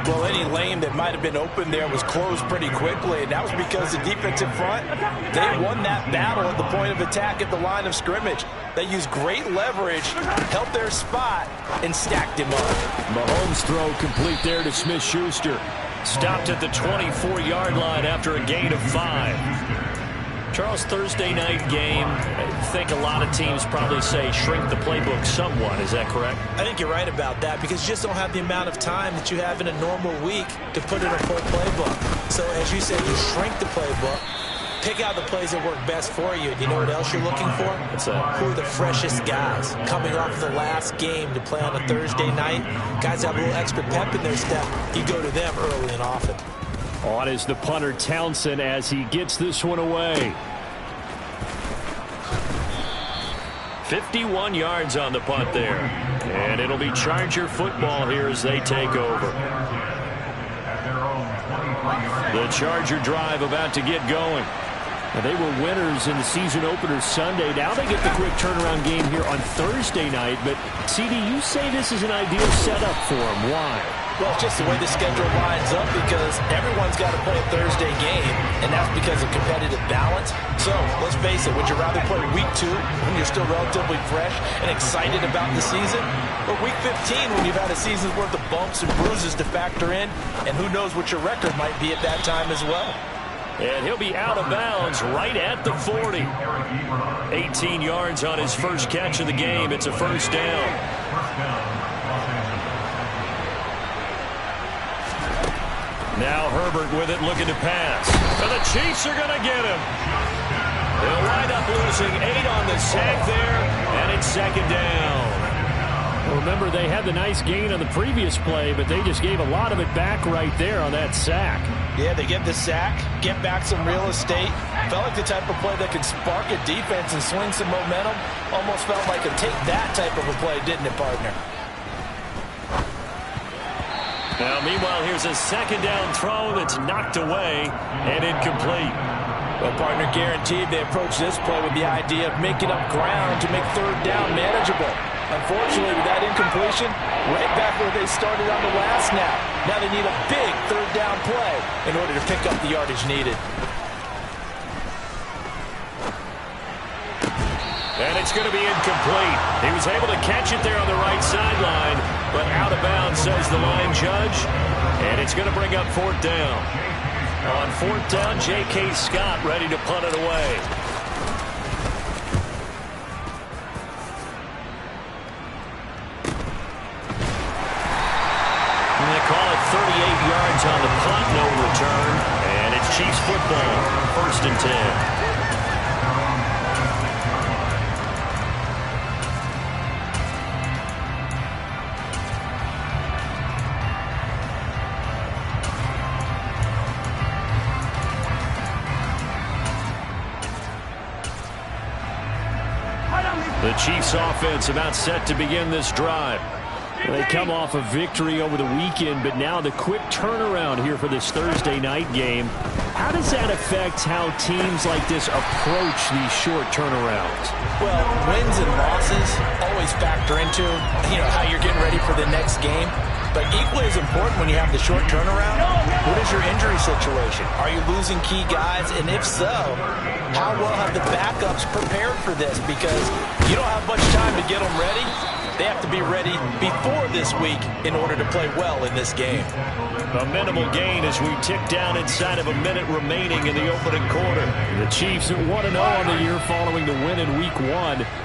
Speaker 2: Well, any lane that might have been open there was closed pretty quickly, and that was because the defensive front, they won that battle at the point of attack at the line of scrimmage. They used great leverage, held their spot, and stacked him up.
Speaker 4: Mahomes' throw complete there to Smith-Schuster. Stopped at the 24-yard line after a gain of 5. Charles, Thursday night game, I think a lot of teams probably say shrink the playbook somewhat. Is that correct?
Speaker 2: I think you're right about that because you just don't have the amount of time that you have in a normal week to put in a full playbook. So as you said, you shrink the playbook, pick out the plays that work best for you. You know what else you're looking for?
Speaker 4: What's that?
Speaker 2: Who are the freshest guys coming off the last game to play on a Thursday night? Guys have a little extra pep in their step. You go to them early and often.
Speaker 4: On is the punter Townsend as he gets this one away. 51 yards on the punt there. And it'll be Charger football here as they take over. The Charger drive about to get going. Now, they were winners in the season opener Sunday. Now they get the quick turnaround game here on Thursday night. But, CD, you say this is an ideal setup for them. Why?
Speaker 2: Well, it's just the way the schedule lines up because everyone's got to play a Thursday game, and that's because of competitive balance. So, let's face it, would you rather play week 2 when you're still relatively fresh and excited about the season? Or week 15 when you've had a season's worth of bumps and bruises to factor in, and who knows what your record might be at that time as well.
Speaker 4: And he'll be out of bounds right at the 40. 18 yards on his first catch of the game. It's a 1st down. Now Herbert with it, looking to pass. And the Chiefs are going to get him. They'll wind up losing 8 on the sack there, and it's 2nd down. Well, remember, they had the nice gain on the previous play, but they just gave a lot of it back right there on that sack.
Speaker 2: Yeah, they get the sack, get back some real estate. Felt like the type of play that could spark a defense and swing some momentum. Almost felt like a take that type of a play, didn't it, partner?
Speaker 4: Now, meanwhile, here's a 2nd down throw that's knocked away and incomplete.
Speaker 2: Well, partner, guaranteed they approach this play with the idea of making up ground to make 3rd down manageable. Unfortunately, with that incompletion, right back where they started on the last snap. Now they need a big third down play in order to pick up the yardage needed.
Speaker 4: And it's going to be incomplete. He was able to catch it there on the right sideline, but out of bounds, says the line judge. And it's going to bring up fourth down. On fourth down, J.K. Scott ready to punt it away. And they call it 38 yards on the punt, no return. And it's Chiefs football, 1st and 10. The Chiefs offense about set to begin this drive. They come off a victory over the weekend, but now the quick turnaround here for this Thursday night game. How does that affect how teams like this approach these short turnarounds?
Speaker 2: Well, wins and losses always factor into, how you're getting ready for the next game. But equally as important when you have the short turnaround, what is your injury situation? Are you losing key guys? And if so, how well have the backups prepared for this? Because you don't have much time to get them ready. They have to be ready before this week in order to play well in this game.
Speaker 4: A minimal gain as we tick down inside of a minute remaining in the opening quarter. The Chiefs 1-0 on the year following the win in Week 1,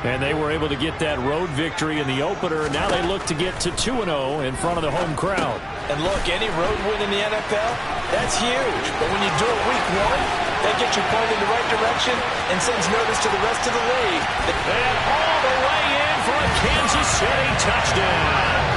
Speaker 4: and they were able to get that road victory in the opener. Now they look to get to 2-0 in front of the home crowd.
Speaker 2: And look, any road win in the NFL, that's huge. But when you do it Week 1, that gets you pointed in the right direction and sends notice to the rest of the league.
Speaker 4: And all the way in for a Kansas City touchdown.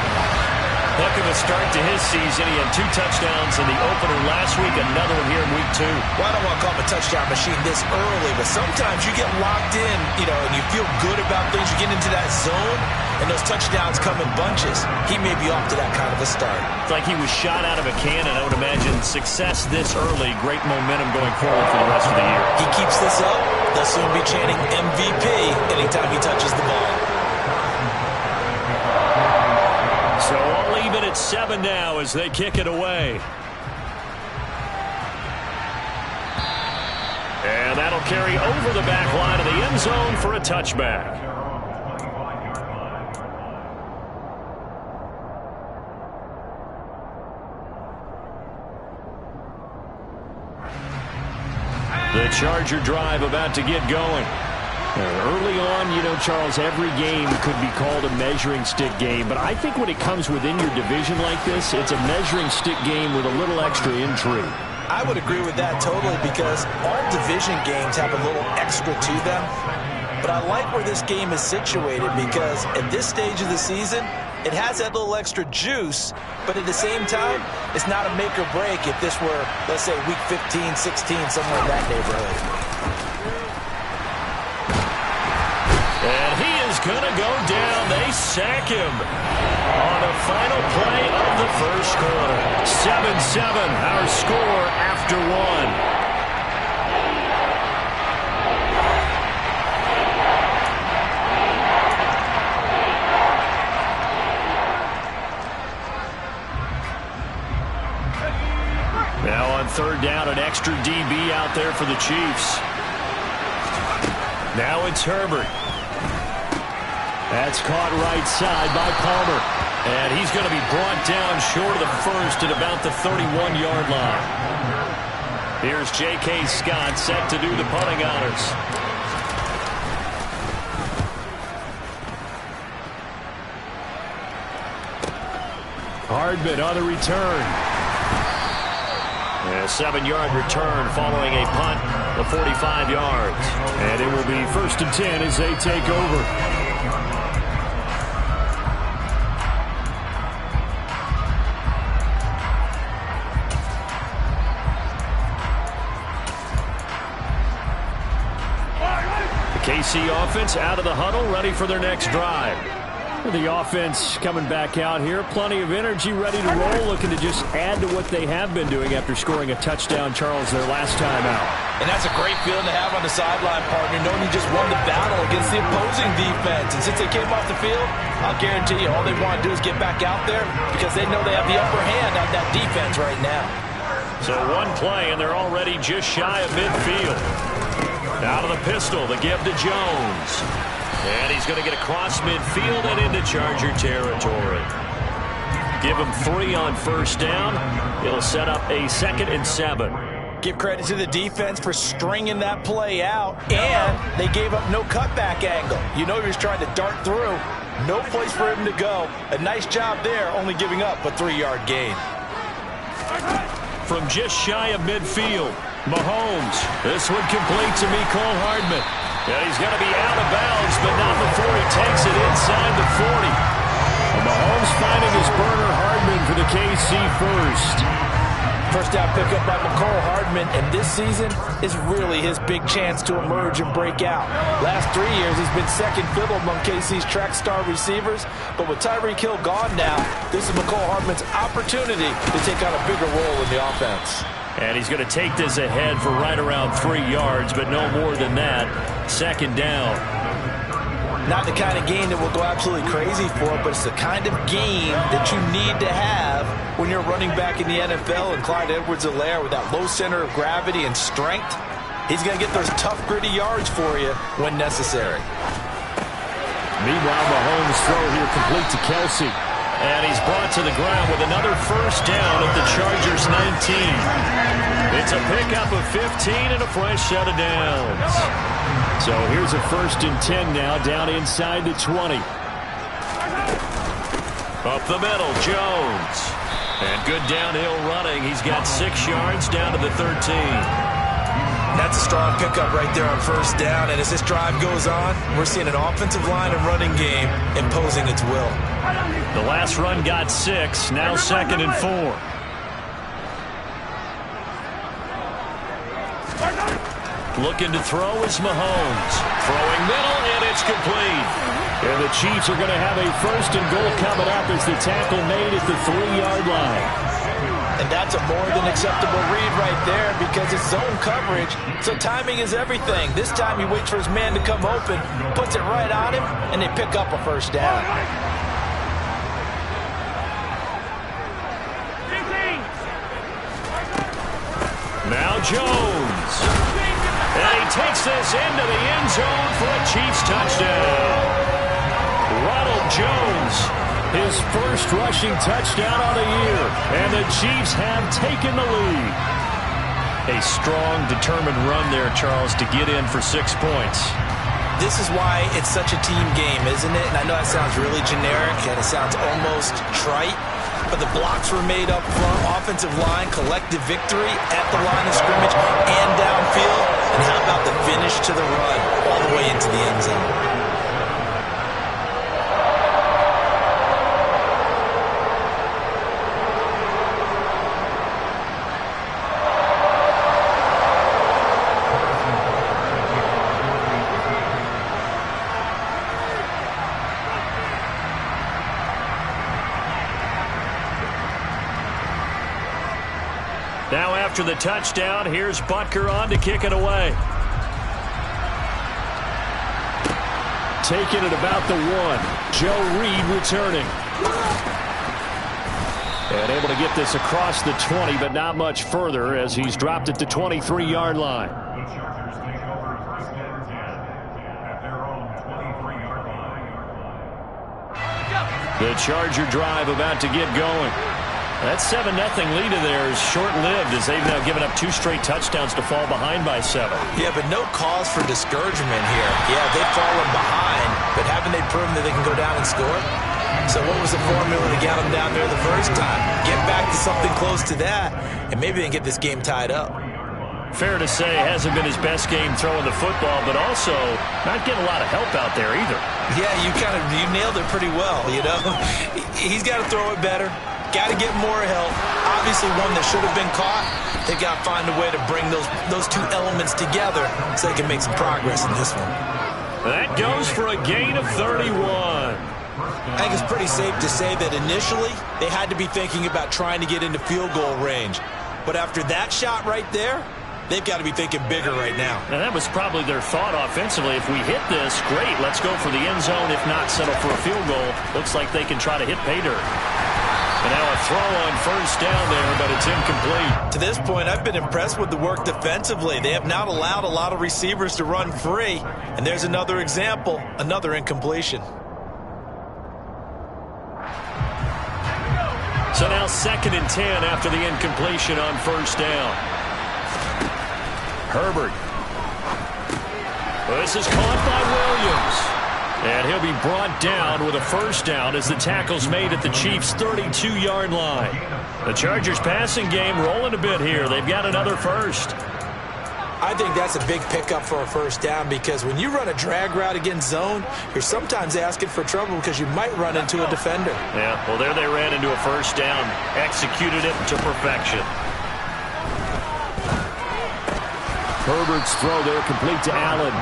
Speaker 4: Heck of a start to his season. He had 2 touchdowns in the opener last week, another one here in Week 2.
Speaker 2: Well, I don't want to call him a touchdown machine this early, but sometimes you get locked in, and you feel good about things. You get into that zone, and those touchdowns come in bunches. He may be off to that kind of a start.
Speaker 4: It's like he was shot out of a cannon. I would imagine success this early, great momentum going forward for the rest of the year.
Speaker 2: He keeps this up, they'll soon be chanting MVP anytime he touches the ball.
Speaker 4: So all even at 7 now as they kick it away. And that'll carry over the back line of the end zone for a touchback. The Charger drive about to get going. Early on, Charles, every game could be called a measuring stick game, but I think when it comes within your division like this, it's a measuring stick game with a little extra intrigue.
Speaker 2: I would agree with that totally because all division games have a little extra to them. But I like where this game is situated because at this stage of the season, it has that little extra juice, but at the same time, it's not a make or break if this were, let's say, week 15, 16, somewhere in that neighborhood.
Speaker 4: And he is going to go down. They sack him on the final play of the first quarter. 7-7, our score after 1. Now on third down, an extra DB out there for the Chiefs. Now it's Herbert. That's caught right side by Palmer. And he's going to be brought down short of the first at about the 31-yard line. Here's J.K. Scott set to do the punting honors. Hardman on the return. A 7-yard return following a punt of 45 yards. And it will be 1st and 10 as they take over. The KC offense out of the huddle, ready for their next drive. The offense coming back out here. Plenty of energy, ready to roll, looking to just add to what they have been doing after scoring a touchdown, Charles, their last time out.
Speaker 2: And that's a great feeling to have on the sideline, partner, knowing you just won the battle against the opposing defense. And since they came off the field, I'll guarantee you all they want to do is get back out there because they know they have the upper hand on that defense right now.
Speaker 4: So one play, and they're already just shy of midfield. Out of the pistol, the give to Jones. And he's going to get across midfield and into Charger territory. Give him 3 on first down. It'll set up a 2nd and 7.
Speaker 2: Give credit to the defense for stringing that play out, and they gave up no cutback angle. You know he was trying to dart through. No place for him to go. A nice job there, only giving up a 3-yard gain.
Speaker 4: From just shy of midfield, Mahomes. This one complete to Mecole Hardman. And he's going to be out of bounds, but not before he takes it inside the 40. And Mahomes finding his burner Hardman for the KC first.
Speaker 2: First down pickup by Mecole Hardman, and this season is really his big chance to emerge and break out. Last 3 years, he's been second fiddle among KC's track star receivers, but with Tyreek Hill gone now, this is Mecole Hardman's opportunity to take on a bigger role in the offense.
Speaker 4: And he's going to take this ahead for right around 3 yards, but no more than that. 2nd down.
Speaker 2: Not the kind of game that will go absolutely crazy for, but it's the kind of game that you need to have when you're running back in the NFL. And Clyde Edwards-Helaire with that low center of gravity and strength, he's going to get those tough, gritty yards for you when necessary.
Speaker 4: Meanwhile, Mahomes' throw here complete to Kelsey. And he's brought to the ground with another first down at the Chargers' 19. It's a pickup of 15 and a fresh set of downs. So here's a 1st and 10 now, down inside the 20. Up the middle, Jones. And good downhill running. He's got 6 yards down to the 13.
Speaker 2: That's a strong pickup right there on first down. And as this drive goes on, we're seeing an offensive line and running game imposing its will.
Speaker 4: The last run got 6, now 2nd and 4. Looking to throw is Mahomes. Throwing middle, and it's complete. And the Chiefs are going to have a 1st and goal coming up as the tackle made at the 3-yard line.
Speaker 2: And that's a more than acceptable read right there because it's zone coverage, so timing is everything. This time he waits for his man to come open, puts it right on him, and they pick up a first down.
Speaker 4: Now Jones. And he takes this into the end zone for a Chiefs touchdown. Ronald Jones, his first rushing touchdown of the year. And the Chiefs have taken the lead. A strong, determined run there, Charles, to get in for 6 points.
Speaker 2: This is why it's such a team game, isn't it? And I know that sounds really generic and it sounds almost trite, but the blocks were made up front, offensive line, collective victory at the line of scrimmage and downfield. And how about the finish to the run all the way into the end zone?
Speaker 4: Now after the touchdown, here's Butker on to kick it away. Taking it about the 1. Joe Reed returning. And able to get this across the 20, but not much further as he's dropped it to 23-yard line. The Charger drive about to get going. That 7-0 lead of theirs is short-lived as they've now given up 2 straight touchdowns to fall behind by 7.
Speaker 2: Yeah, but no cause for discouragement here. Yeah, they've fallen behind, but haven't they proven that they can go down and score? So what was the formula to get them down there the first time? Get back to something close to that, and maybe they can get this game tied up.
Speaker 4: Fair to say, hasn't been his best game throwing the football, but also not getting a lot of help out there either.
Speaker 2: Yeah, you nailed it pretty well, you know. He's got to throw it better. Got to get more help. Obviously one that should have been caught. They've got to find a way to bring those 2 elements together so they can make some progress in this one.
Speaker 4: That goes for a gain of 31.
Speaker 2: I think it's pretty safe to say that initially they had to be thinking about trying to get into field goal range. But after that shot right there, they've got to be thinking bigger right now.
Speaker 4: And that was probably their thought offensively. If we hit this, great, let's go for the end zone. If not, settle for a field goal. Looks like they can try to hit pay dirt. And now a throw on first down there, but it's incomplete.
Speaker 2: To this point, I've been impressed with the work defensively. They have not allowed a lot of receivers to run free. And there's another example, another incompletion.
Speaker 4: So now 2nd and 10 after the incompletion on first down. Herbert. This is caught by Williams. And he'll be brought down with a first down as the tackle's made at the Chiefs' 32-yard line. The Chargers passing game rolling a bit here. They've got another first.
Speaker 2: I think that's a big pickup for a first down because when you run a drag route against zone, you're sometimes asking for trouble because you might run into a defender.
Speaker 4: Yeah, well, there they ran into a first down. Executed it to perfection. Herbert's throw there complete to Allen.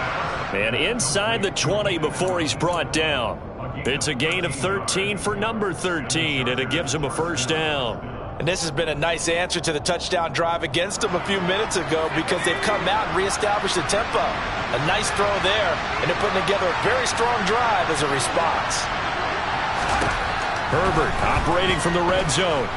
Speaker 4: And inside the 20 before he's brought down. It's a gain of 13 for number 13, and it gives him a first down.
Speaker 2: And this has been a nice answer to the touchdown drive against them a few minutes ago because they've come out and reestablished the tempo. A nice throw there, and they're putting together a very strong drive as a response.
Speaker 4: Herbert operating from the red zone.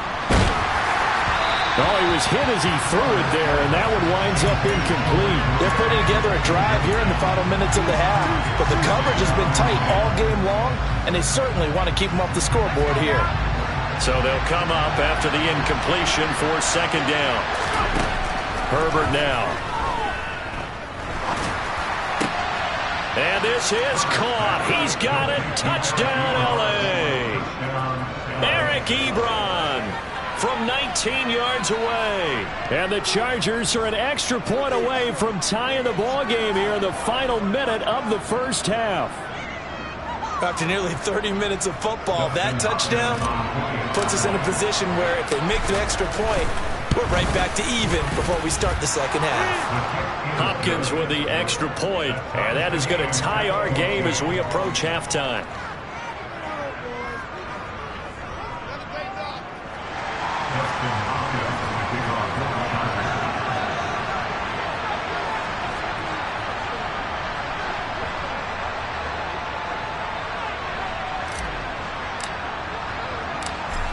Speaker 4: Oh, he was hit as he threw it there, and that one winds up incomplete.
Speaker 2: They're putting together a drive here in the final minutes of the half, but the coverage has been tight all game long, and they certainly want to keep them off the scoreboard here.
Speaker 4: So they'll come up after the incompletion for 2nd down. Herbert now. And this is caught. He's got it. Touchdown, L.A. Eric Ebron from 19 yards away. And the Chargers are an extra point away from tying the ball game here in the final minute of the first half.
Speaker 2: After nearly 30 minutes of football, that touchdown puts us in a position where if they make the extra point, we're right back to even before we start the second half.
Speaker 4: Hopkins with the extra point, and that is going to tie our game as we approach halftime.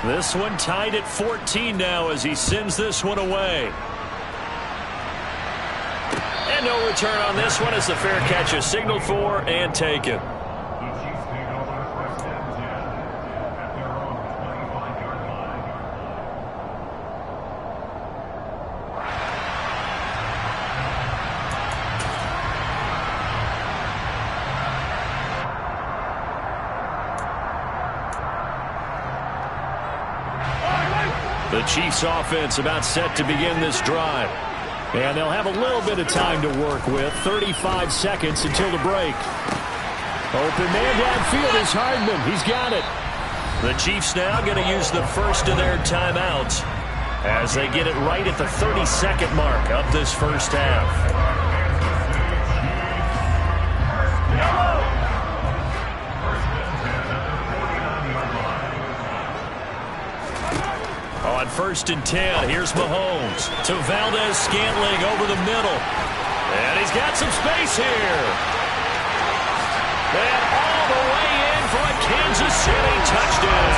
Speaker 4: This one tied at 14 now as he sends this one away. And no return on this one as the fair catch is signaled for and taken. The Chiefs offense about set to begin this drive. And they'll have a little bit of time to work with. 35 seconds until the break. Open man downfield is Hardman. He's got it. The Chiefs now going to use the first of their timeouts as they get it right at the 30-second mark of this first half. On 1st and 10, here's Mahomes to Valdez-Scantling over the middle. And he's got some space here. And all the way in for a Kansas City touchdown.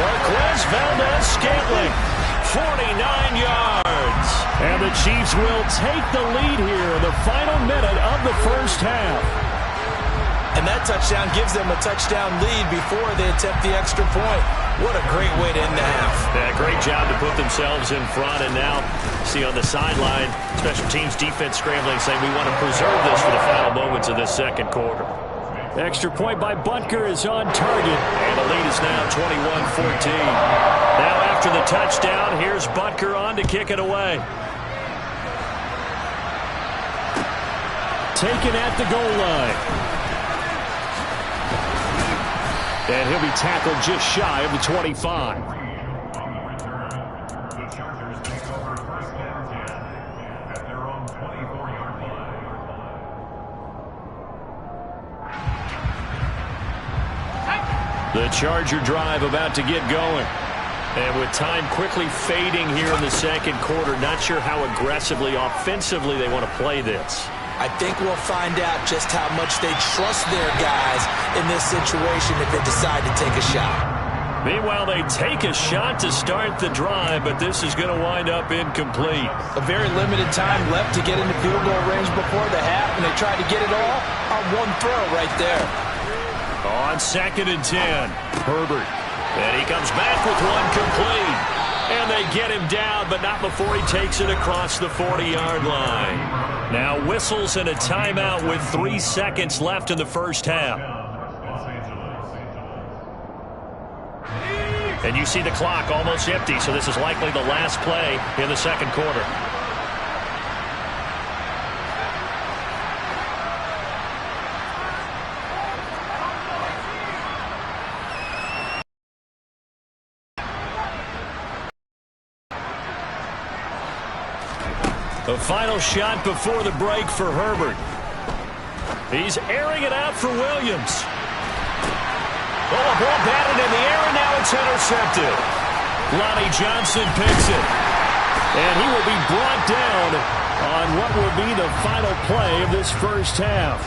Speaker 4: Marquez Valdez-Scantling, 49 yards. And the Chiefs will take the lead here in the final minute of the first half.
Speaker 2: And that touchdown gives them a touchdown lead before they attempt the extra point. What a great way to end the half.
Speaker 4: Yeah, great job to put themselves in front. And now, see on the sideline, special teams defense scrambling, saying we want to preserve this for the final moments of this second quarter. Extra point by Butker is on target. And the lead is now 21-14. Now after the touchdown, here's Butker on to kick it away. Taken at the goal line. And he'll be tackled just shy of the 25. The Charger drive about to get going. And with time quickly fading here in the second quarter, not sure how aggressively, offensively they want to play this.
Speaker 2: I think we'll find out just how much they trust their guys in this situation if they decide to take a shot.
Speaker 4: Meanwhile, they take a shot to start the drive, but this is going to wind up incomplete.
Speaker 2: A very limited time left to get into field goal range before the half, and they tried to get it all on one throw right there.
Speaker 4: On 2nd and 10, Herbert. And he comes back with one complete. And they get him down, but not before he takes it across the 40-yard line. Now whistles and a timeout with 3 seconds left in the first half. And you see the clock almost empty, so this is likely the last play in the second quarter. The final shot before the break for Herbert. He's airing it out for Williams. Oh, a ball batted in the air, and now it's intercepted. Lonnie Johnson picks it. And he will be brought down on what will be the final play of this first half.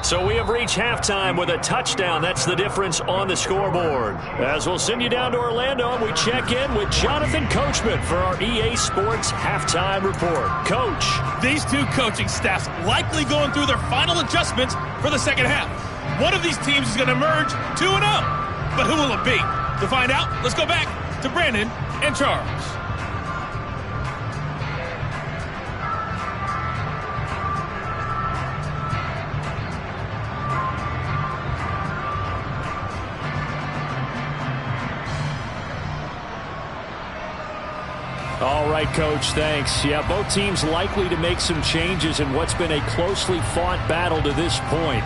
Speaker 4: So we have reached halftime with a touchdown. That's the difference on the scoreboard. As we'll send you down to Orlando, and we check in with Jonathan Coachman for our EA Sports Halftime Report. Coach.
Speaker 10: These two coaching staffs likely going through their final adjustments for the second half. One of these teams is going to emerge 2-0. But who will it be? To find out, let's go back to Brandon and Charles.
Speaker 4: All right, Coach, thanks. Yeah, both teams likely to make some changes in what's been a closely fought battle to this point.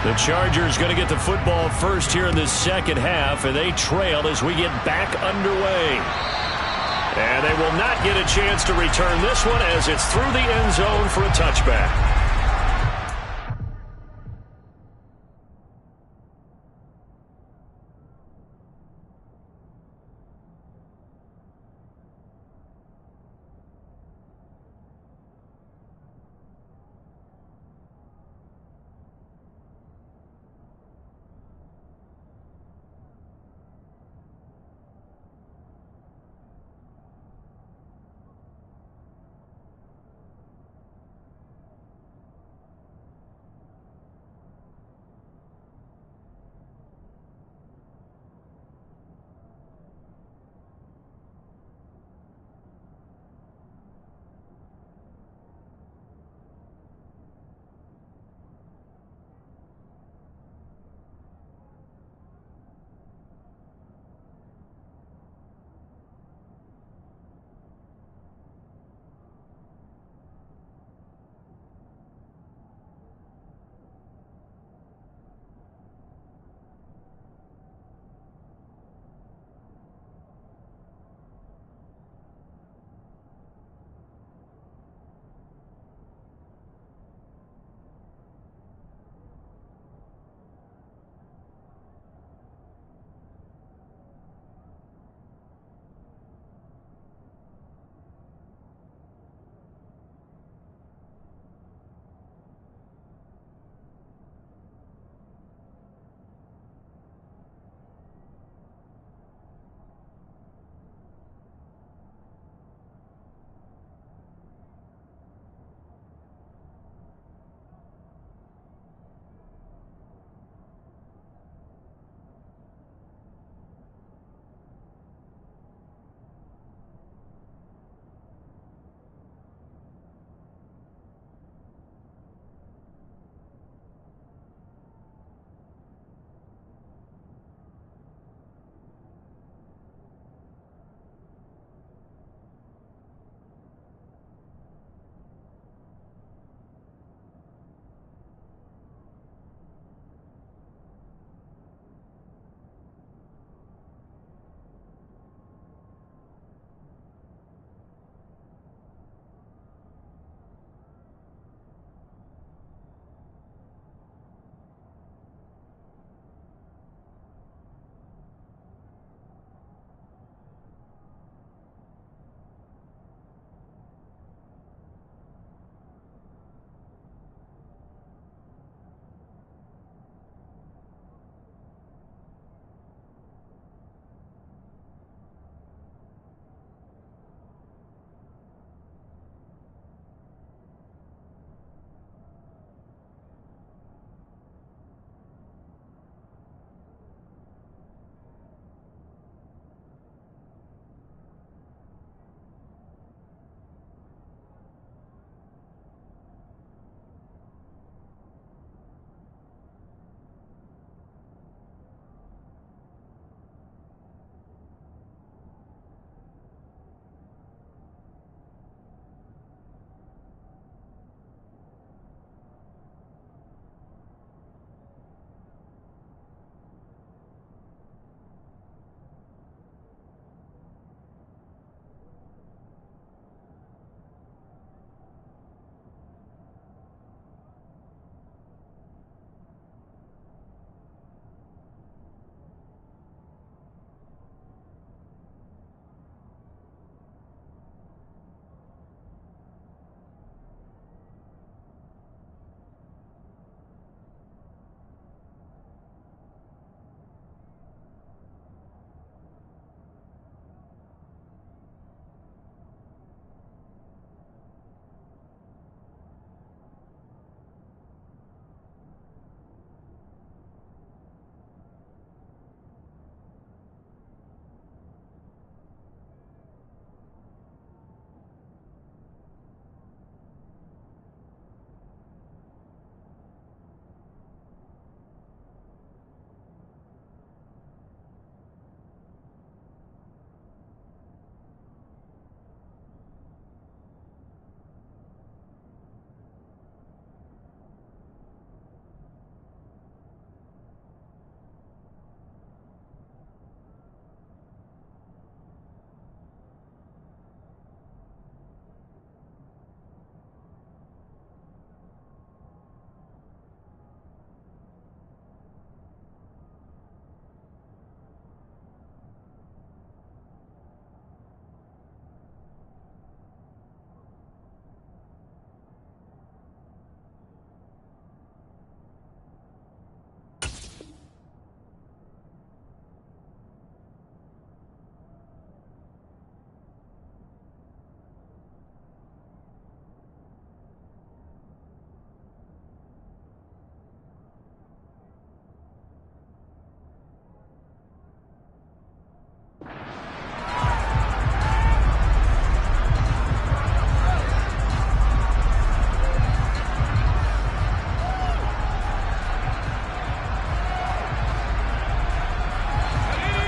Speaker 4: The Chargers going to get the football first here in the second half, and they trail as we get back underway. And they will not get a chance to return this one as it's through the end zone for a touchback.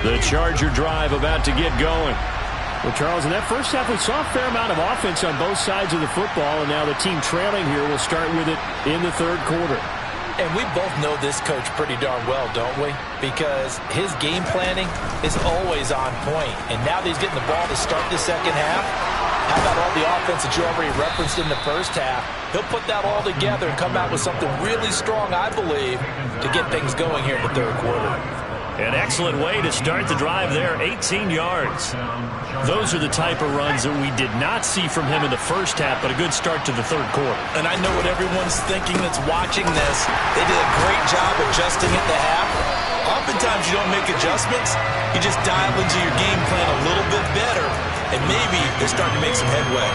Speaker 4: The Charger drive about to get going. Well, Charles, in that first half, we saw a fair amount of offense on both sides of the football, and now the team trailing here will start with it in the third quarter.
Speaker 2: And we both know this coach pretty darn well, don't we? Because his game planning is always on point. And now that he's getting the ball to start the second half, how about all the offense that you already referenced in the first half? He'll put that all together and come out with something really strong, I believe, to get things going here in the third quarter.
Speaker 4: An excellent way to start the drive there, 18 yards. Those are the type of runs that we did not see from him in the first half, but a good start to the third quarter.
Speaker 2: And I know what everyone's thinking that's watching this. They did a great job adjusting at the half. Oftentimes you don't make adjustments. You just dial into your game plan a little bit better, and maybe they're starting to make some headway.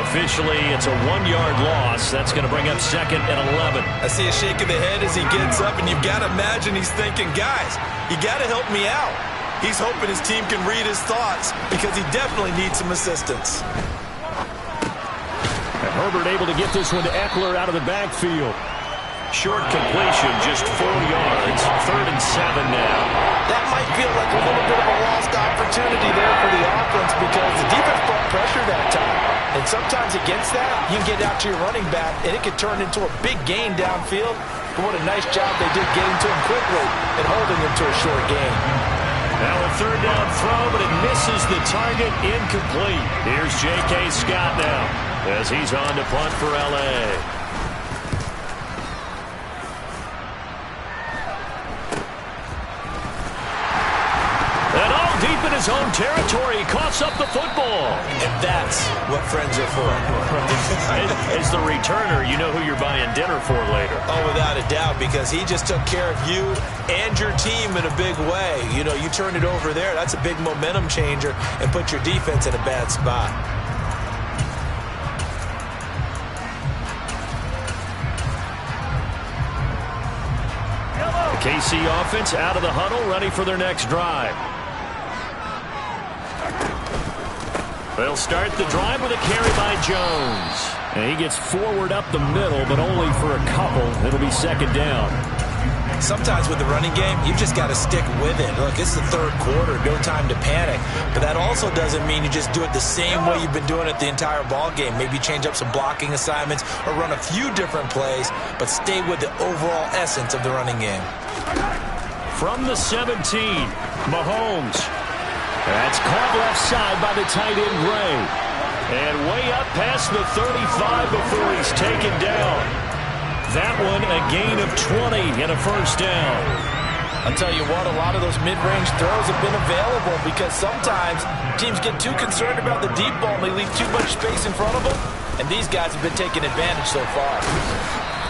Speaker 4: Officially, it's a 1-yard loss. That's going to bring up 2nd and 11.
Speaker 2: I see a shake of the head as he gets up, and you've got to imagine he's thinking, guys, you got to help me out. He's hoping his team can read his thoughts because he definitely needs some assistance.
Speaker 4: And Herbert able to get this one to Eckler out of the backfield. Short completion, just 4 yards. 3rd and 7 now.
Speaker 2: That might feel like a little bit of a lost opportunity there for the offense because the defense brought pressure that time. And sometimes against that, you can get out to your running back, and it could turn into a big gain downfield. But what a nice job they did getting to him quickly and holding him to a short gain.
Speaker 4: Now a 3rd down throw, but it misses the target, incomplete. Here's J.K. Scott now as he's on to punt for L.A. And all deep in his own territory, he coughs up the football.
Speaker 2: And that's what friends are for.
Speaker 4: As the returner, you know who you're buying dinner for later.
Speaker 2: Oh, without a doubt, because he just took care of you and your team in a big way. You know, you turn it over there, that's a big momentum changer and put your defense in a bad spot.
Speaker 4: The KC offense out of the huddle, ready for their next drive. They'll start the drive with a carry by Jones. And he gets forward up the middle, but only for a couple. It'll be 2nd down.
Speaker 2: Sometimes with the running game, you've just got to stick with it. Look, it's the third quarter, no time to panic. But that also doesn't mean you just do it the same way you've been doing it the entire ball game. Maybe change up some blocking assignments or run a few different plays, but stay with the overall essence of the running game.
Speaker 4: From the 17, Mahomes. That's caught left side by the tight end, Gray. And way up past the 35 before he's taken down. That one a gain of 20 and a 1st down.
Speaker 2: I'll tell you what, a lot of those mid-range throws have been available because sometimes teams get too concerned about the deep ball and they leave too much space in front of them. And these guys have been taking advantage so far.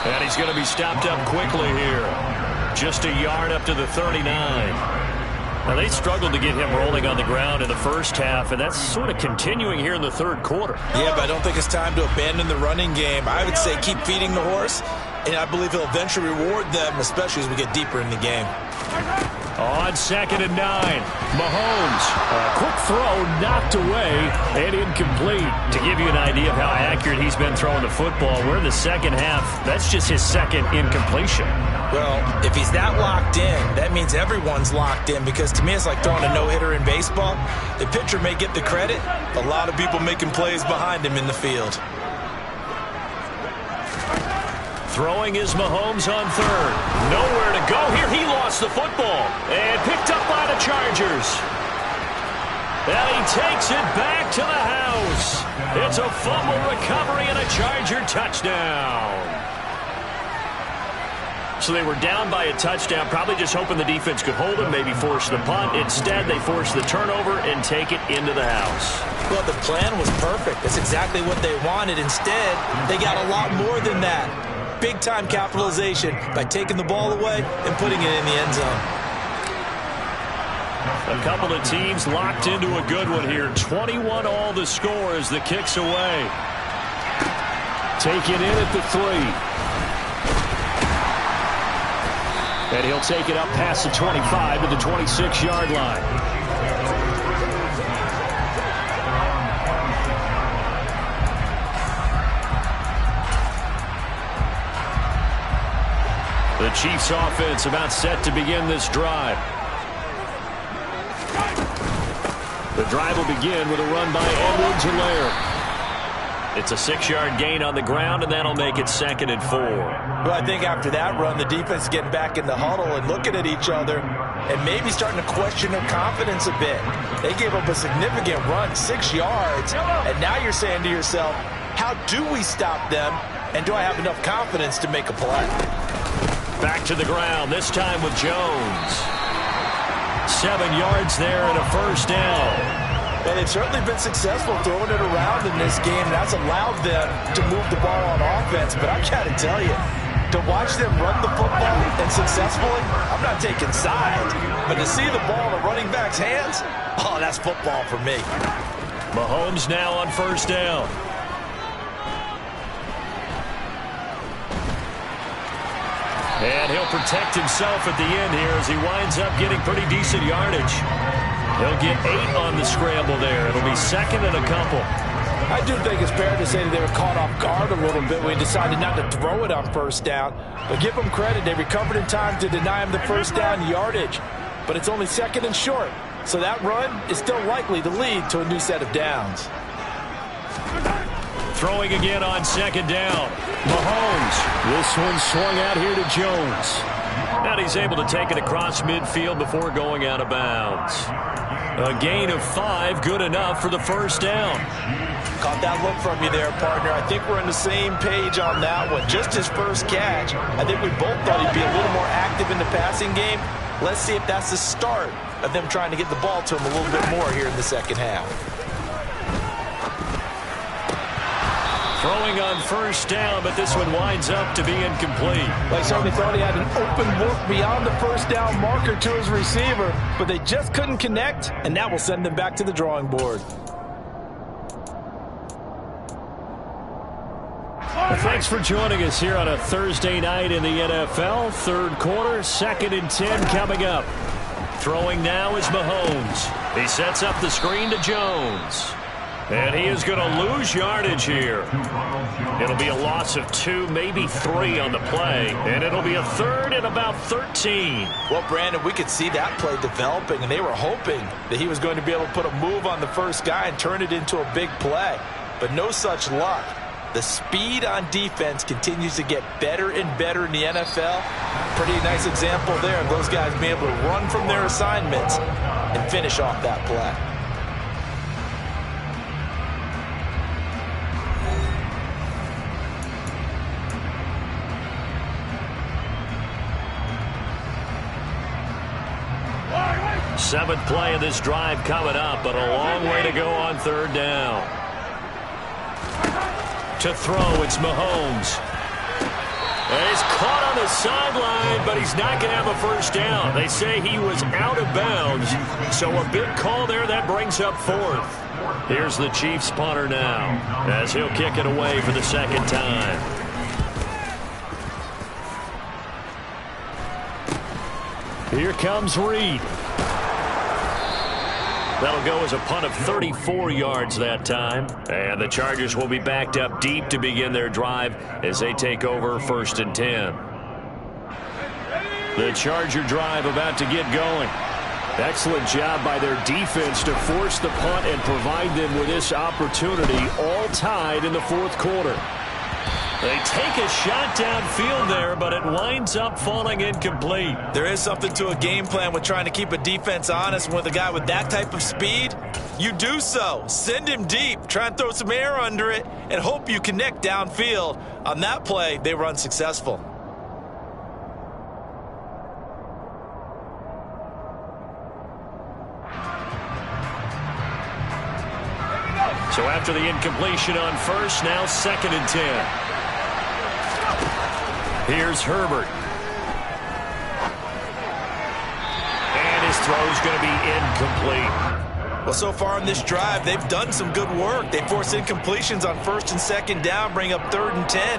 Speaker 4: And he's going to be stopped up quickly here. Just a yard up to the 39. Now, they struggled to get him rolling on the ground in the first half, and that's sort of continuing here in the third quarter.
Speaker 2: Yeah, but I don't think it's time to abandon the running game. I would say keep feeding the horse, and I believe he'll eventually reward them, especially as we get deeper in the game.
Speaker 4: On 2nd and 9, Mahomes. A quick throw knocked away and incomplete. To give you an idea of how accurate he's been throwing the football, we're in the second half. That's just his 2nd incompletion.
Speaker 2: Well, if he's that locked in, that means everyone's locked in because to me it's like throwing a no-hitter in baseball. The pitcher may get the credit, a lot of people making plays behind him in the field.
Speaker 4: Throwing is Mahomes on 3rd. Nowhere to go here. He lost the football and picked up by the Chargers. And he takes it back to the house. It's a fumble recovery and a Charger touchdown. So they were down by a touchdown, probably just hoping the defense could hold them, maybe force the punt. Instead, they force the turnover and take it into the house.
Speaker 2: Well, the plan was perfect. That's exactly what they wanted. Instead, they got a lot more than that. Big-time capitalization by taking the ball away and putting it in the end zone.
Speaker 4: A couple of teams locked into a good one here. 21 all the score as the kick's away. Taken in at the 3. And he'll take it up past the 25 to the 26-yard line. The Chiefs offense about set to begin this drive. The drive will begin with a run by Edwards-Helaire. It's a 6-yard gain on the ground, and that'll make it 2nd and 4.
Speaker 2: Well, I think after that run, the defense is getting back in the huddle and looking at each other and maybe starting to question their confidence a bit. They gave up a significant run, 6 yards, and now you're saying to yourself, how do we stop them, and do I have enough confidence to make a play?
Speaker 4: Back to the ground, this time with Jones. 7 yards there and a first down.
Speaker 2: And they've certainly been successful throwing it around in this game. That's allowed them to move the ball on offense. But I've got to tell you, to watch them run the football and successfully, I'm not taking sides. But to see the ball in a running back's hands, oh, that's football for me.
Speaker 4: Mahomes now on first down. And he'll protect himself at the end here as he winds up getting pretty decent yardage. He'll get 8 on the scramble there. It'll be 2nd and a couple.
Speaker 2: I do think it's fair to say that they were caught off guard a little bit when he decided not to throw it on first down. But give them credit. They recovered in time to deny him the first down yardage. But it's only 2nd and short. So that run is still likely to lead to a new set of downs.
Speaker 4: Throwing again on 2nd down. Mahomes. This one swung out here to Jones. And he's able to take it across midfield before going out of bounds. A gain of 5, good enough for the first down.
Speaker 2: Caught that look from you there, partner. I think we're on the same page on that one. Just his first catch. I think we both thought he'd be a little more active in the passing game. Let's see if that's the start of them trying to get the ball to him a little bit more here in the second half.
Speaker 4: Throwing on first down, but this one winds up to be incomplete.
Speaker 2: They certainly thought he had an open look beyond the first down marker to his receiver, but they just couldn't connect, and that will send them back to the drawing board.
Speaker 4: Well, thanks for joining us here on a Thursday night in the NFL. Third quarter, 2nd and 10 coming up. Throwing now is Mahomes. He sets up the screen to Jones. And he is going to lose yardage here. It'll be a loss of 2, maybe 3 on the play. And it'll be a 3rd and about 13.
Speaker 2: Well, Brandon, we could see that play developing, and they were hoping that he was going to be able to put a move on the first guy and turn it into a big play. But no such luck. The speed on defense continues to get better and better in the NFL. Pretty nice example there of those guys being able to run from their assignments and finish off that play.
Speaker 4: Seventh play of this drive coming up, but a long way to go on 3rd down. To throw, it's Mahomes. And he's caught on the sideline, but he's not going to have a first down. They say he was out of bounds, so a big call there that brings up 4th. Here's the Chiefs punter now, as he'll kick it away for the 2nd time. Here comes Reed. That'll go as a punt of 34 yards that time. And the Chargers will be backed up deep to begin their drive as they take over 1st and 10. The Charger drive about to get going. Excellent job by their defense to force the punt and provide them with this opportunity, all tied in the 4th quarter. They take a shot downfield there, but it winds up falling incomplete.
Speaker 2: There is something to a game plan with trying to keep a defense honest. With a guy with that type of speed, you do so. Send him deep, try and throw some air under it, and hope you connect downfield. On that play, they were unsuccessful.
Speaker 4: So after the incompletion on first, now 2nd and 10. Here's Herbert. And his throw's going to be incomplete.
Speaker 2: Well, so far in this drive, they've done some good work. They force incompletions on 1st and 2nd down, bring up 3rd and 10.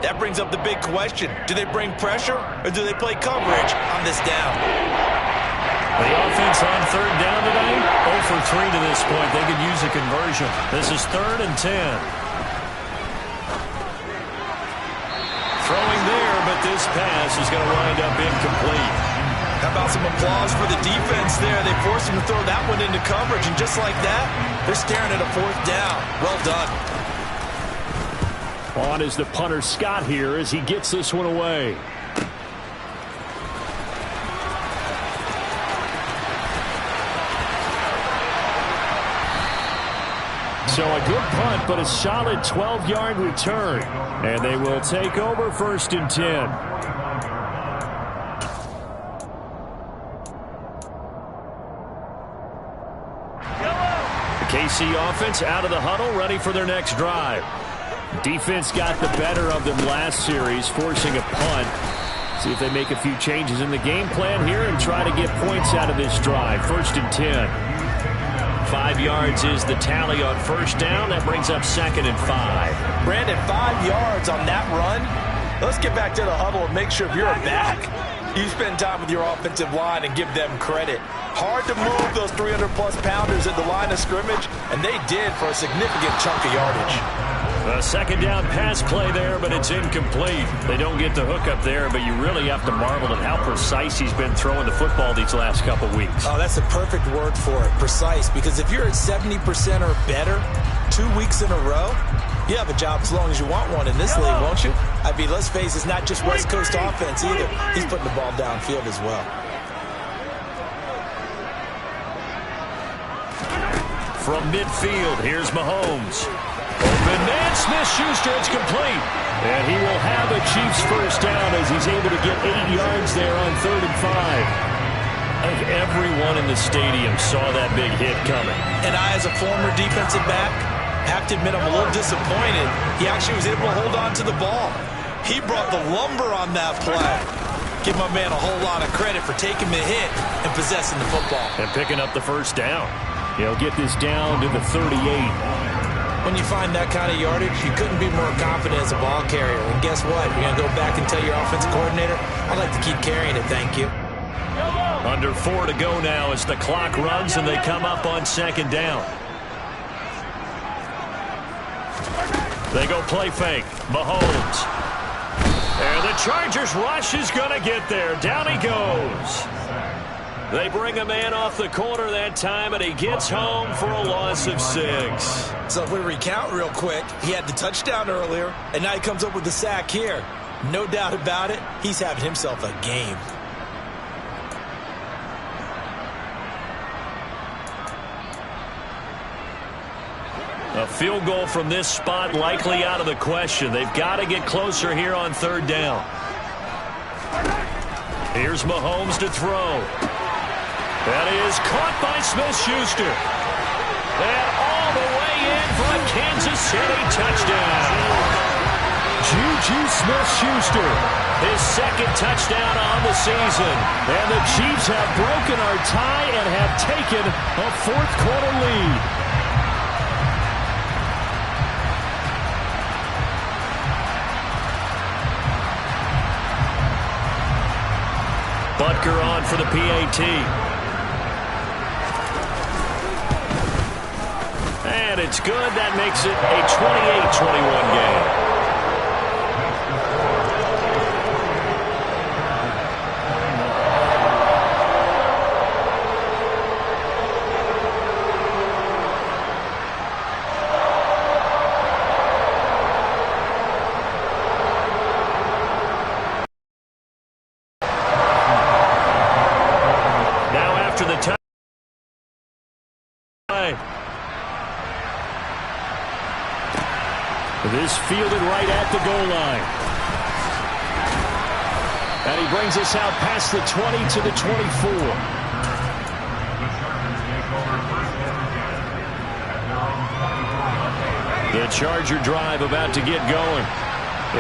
Speaker 2: That brings up the big question. Do they bring pressure or do they play coverage on this down?
Speaker 4: The offense on 3rd down today, 0 for 3 to this point. They could use a conversion. This is 3rd and 10. Throwing there, but this pass is going to wind up incomplete.
Speaker 2: How about some applause for the defense there? They forced him to throw that one into coverage, and just like that, they're staring at a 4th down. Well done.
Speaker 4: On is the punter Scott here as he gets this one away. So a good punt, but a solid 12-yard return. And they will take over 1st and 10. The KC offense out of the huddle, ready for their next drive. Defense got the better of them last series, forcing a punt. See if they make a few changes in the game plan here and try to get points out of this drive. 1st and 10. 5 yards is the tally on 1st down. That brings up 2nd and 5.
Speaker 2: Brandon, 5 yards on that run. Let's get back to the huddle and make sure if you're a back, you spend time with your offensive line and give them credit. Hard to move those 300-plus pounders at the line of scrimmage, and they did for a significant chunk of yardage.
Speaker 4: A 2nd down pass play there, but it's incomplete. They don't get the hook up there, but you really have to marvel at how precise he's been throwing the football these last couple weeks.
Speaker 2: Oh, that's a perfect word for it, precise, because if you're at 70% or better 2 weeks in a row, you have a job as long as you want one in this league, won't you? I mean, let's face it, it's not just West Coast offense either. He's putting the ball downfield as well.
Speaker 4: From midfield, here's Mahomes. Open man, Smith-Schuster, it's complete. And he will have a Chiefs 1st down as he's able to get 8 yards there on 3rd and 5. I think everyone in the stadium saw that big hit coming.
Speaker 2: And I, as a former defensive back, have to admit I'm a little disappointed. He actually was able to hold on to the ball. He brought the lumber on that play. Give my man a whole lot of credit for taking the hit and possessing the football.
Speaker 4: And picking up the 1st down. He'll get this down to the 38.
Speaker 2: When you find that kind of yardage, you couldn't be more confident as a ball carrier. And guess what? You're going to go back and tell your offensive coordinator, I'd like to keep carrying it, thank you.
Speaker 4: Under 4 to go now as the clock runs and they come up on 2nd down. They go play fake. Mahomes. And the Chargers rush is going to get there. Down he goes. They bring a man off the corner that time, and he gets home for a loss of 6.
Speaker 2: So if we recount real quick, he had the touchdown earlier, and now he comes up with the sack here. No doubt about it, he's having himself a game.
Speaker 4: A field goal from this spot likely out of the question. They've got to get closer here on 3rd down. Here's Mahomes to throw. That is caught by Smith-Schuster. And all the way in for a Kansas City touchdown. Juju Smith-Schuster, his 2nd touchdown on the season. And the Chiefs have broken our tie and have taken a 4th quarter lead. Butker on for the PAT. And it's good. That makes it a 28-21 game. Now after the time. This fielded right at the goal line. And he brings us out past the 20 to the 24. The Charger drive about to get going.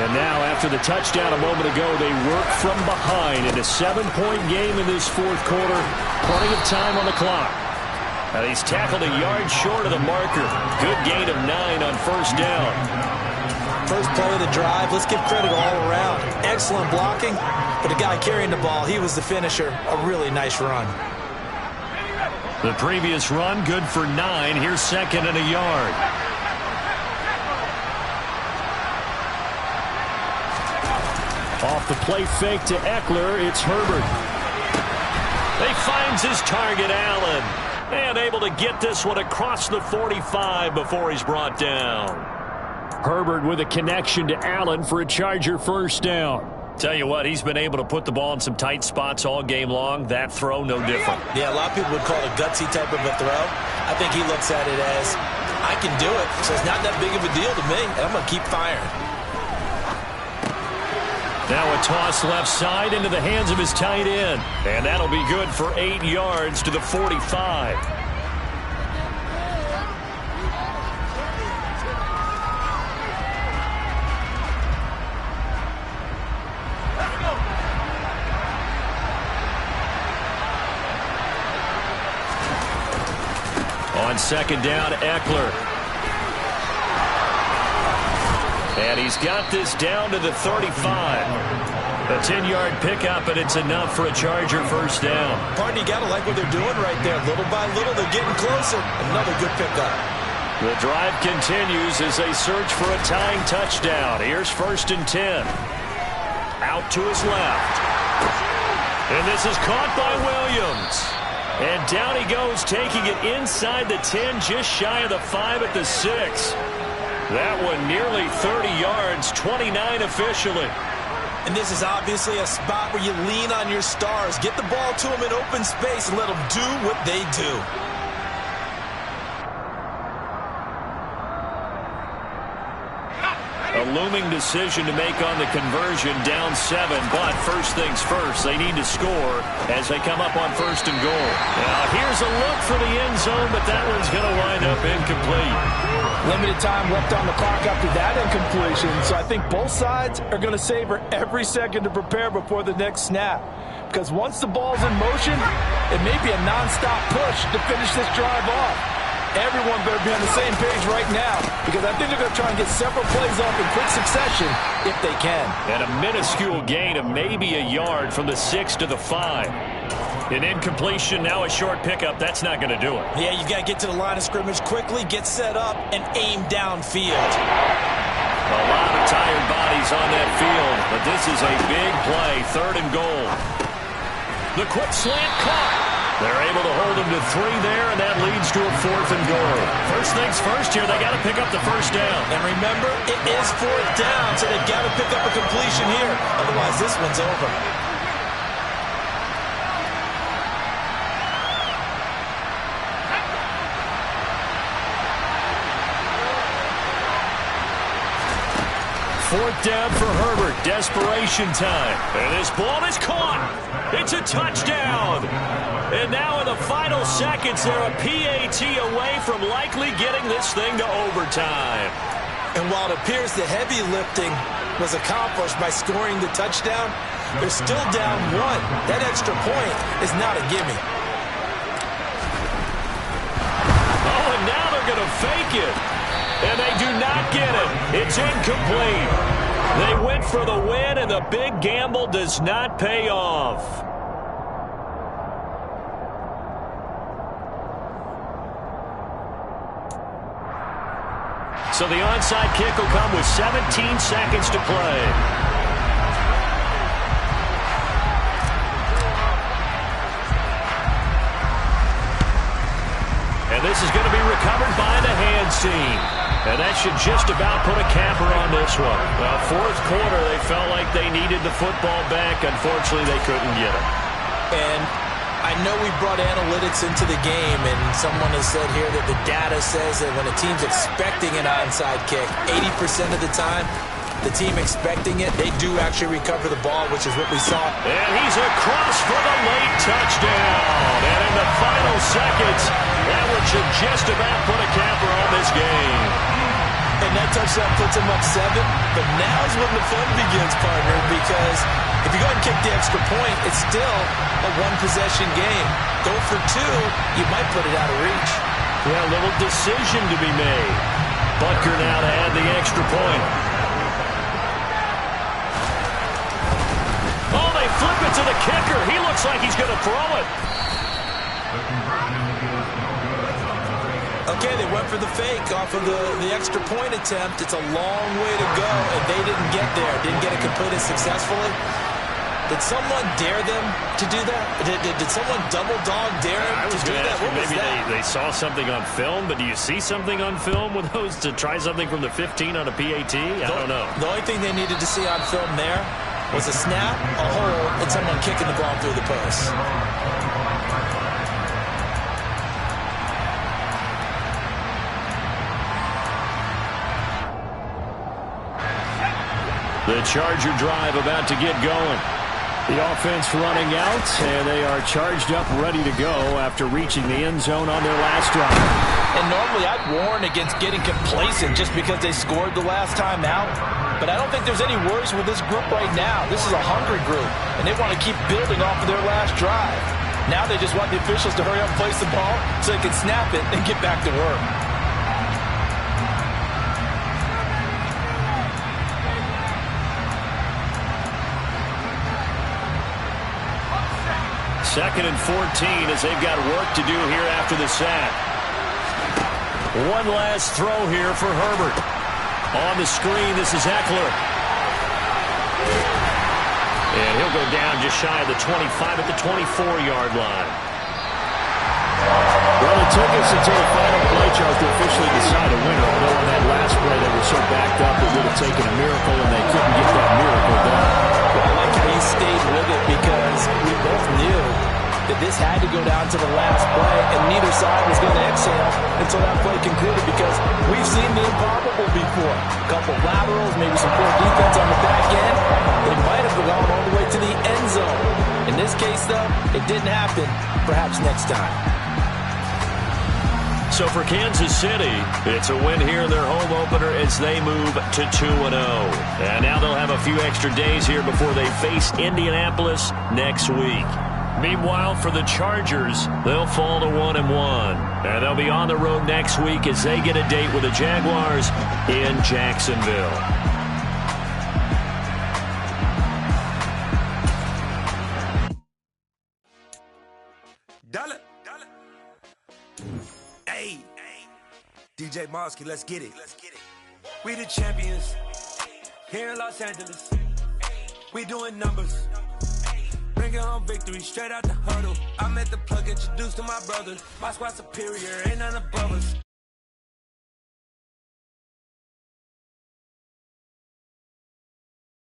Speaker 4: And now after the touchdown a moment ago, they work from behind in a 7-point game in this 4th quarter. Plenty of time on the clock. And he's tackled a yard short of the marker. Good gain of 9 on 1st down.
Speaker 2: First play of the drive, let's give credit all around. Excellent blocking, but the guy carrying the ball, he was the finisher. A really nice run.
Speaker 4: The previous run, good for 9. Here's 2nd and a yard. Off the play fake to Eckler, it's Herbert. finds his target, Allen. And able to get this one across the 45 before he's brought down. Herbert with a connection to Allen for a Charger first down. Tell you what, he's been able to put the ball in some tight spots all game long. That throw, no different.
Speaker 2: Yeah, a lot of people would call it a gutsy type of a throw. I think he looks at it as, I can do it, so it's not that big of a deal to me, and I'm going to keep firing.
Speaker 4: Now a toss left side into the hands of his tight end. And that'll be good for 8 yards to the 45. On second down, Eckler. And he's got this down to the 35. A 10-yard pickup, and it's enough for a Charger first down.
Speaker 2: Pardon, you got to like what they're doing right there. Little by little, they're getting closer. Another good pickup.
Speaker 4: The drive continues as they search for a tying touchdown. Here's 1st and 10. Out to his left. And this is caught by Williams. And down he goes, taking it inside the 10, just shy of the 5 at the 6. That one nearly 30 yards, 29 officially.
Speaker 2: And this is obviously a spot where you lean on your stars. Get the ball to them in open space and let them do what they do.
Speaker 4: A looming decision to make on the conversion, down 7. But first things first, they need to score as they come up on 1st and goal. Now here's a look for the end zone, but that one's going to wind up incomplete.
Speaker 11: Limited time left on the clock after that incompletion, so I think both sides are going to savor every second to prepare before the next snap. Because once the ball's in motion, it may be a nonstop push to finish this drive off. Everyone better be on the same page right now, because I think they're going to try and get several plays off in quick succession if they can.
Speaker 4: And a minuscule gain of maybe a yard from the 6 to the 5. An incompletion, now a short pickup. That's not going to do it.
Speaker 2: Yeah, you've got to get to the line of scrimmage quickly, get set up, and aim downfield.
Speaker 4: A lot of tired bodies on that field, but this is a big play, 3rd and goal. The quick slant caught. They're able to hold him to 3 there, and that leads to a 4th and goal. First things first here, they got to pick up the first down.
Speaker 2: And remember, it is 4th down, so they've got to pick up a completion here. Otherwise, this one's over.
Speaker 4: Fourth down for Herbert. Desperation time. And this ball is caught. It's a touchdown. And now in the final seconds, they're a PAT away from likely getting this thing to overtime.
Speaker 2: And while it appears the heavy lifting was accomplished by scoring the touchdown, they're still down 1. That extra point is not a gimme.
Speaker 4: Oh, and now they're going to fake it. And they do not get it. It's incomplete. They went for the win, and the big gamble does not pay off. So the onside kick will come with 17 seconds to play. And this is going to be recovered by the hands team. And that should just about put a capper on this one. Well, 4th quarter, they felt like they needed the football back. Unfortunately, they couldn't get it.
Speaker 2: And I know we brought analytics into the game, and someone has said here that the data says that when a team's expecting an onside kick, 80% of the time, the team expecting it, they do actually recover the ball, which is what we saw.
Speaker 4: And he's across for the late touchdown. And in the final seconds, that one should just about put a capper on this game.
Speaker 2: And that touchdown puts him up 7. But now's when the fun begins, partner, because if you go ahead and kick the extra point, it's still a 1-possession game. Go for 2, you might put it out of reach.
Speaker 4: Yeah, a little decision to be made. Butker now to add the extra point. Oh, they flip it to the kicker. He looks like he's going to throw it.
Speaker 2: Okay, they went for the fake off of the extra point attempt. It's a long way to go, and they didn't get there. Didn't get it completed successfully.
Speaker 11: Did someone dare them to do that? Did someone double dog dare them to do that?
Speaker 4: Maybe they saw something on film, but do you see something on film with those to try something from the 15 on a PAT? I don't know.
Speaker 11: The only thing they needed to see on film there was a snap, a hole, and someone kicking the ball through the post.
Speaker 4: The Charger drive about to get going. The offense running out, and they are charged up, ready to go after reaching the end zone on their last drive.
Speaker 11: And normally I'd warn against getting complacent just because they scored the last time out. But I don't think there's any worries with this group right now. This is a hungry group, and they want to keep building off of their last drive. Now they just want the officials to hurry up and place the ball so they can snap it and get back to work.
Speaker 4: Second and 14 as they've got work to do here after the sack. One last throw here for Herbert. On the screen, this is Eckler. And he'll go down just shy of the 25 at the 24-yard line. Well, it took us until the final play, Charles, to officially decide a winner. Although on that last play they were so backed up it would have taken a miracle, and they couldn't get that miracle done.
Speaker 11: Well, I like how you stayed with it because we both knew that this had to go down to the last play, and neither side was going to exhale until that play concluded because we've seen the improbable before. A couple laterals, maybe some poor defense on the back end. They might have gone all the way to the end zone. In this case, though, it didn't happen. Perhaps next time.
Speaker 4: So for Kansas City, it's a win here in their home opener as they move to 2-0. And now they'll have a few extra days here before they face Indianapolis next week. Meanwhile, for the Chargers, they'll fall to 1-1. And they'll be on the road next week as they get a date with the Jaguars in Jacksonville.
Speaker 6: Hey, DJ Mosky, let's get it. We the champions here in Los Angeles. We doing numbers. Bringing home victory straight out the huddle. I met the plug, introduced to my brothers. My squad superior, ain't none above us.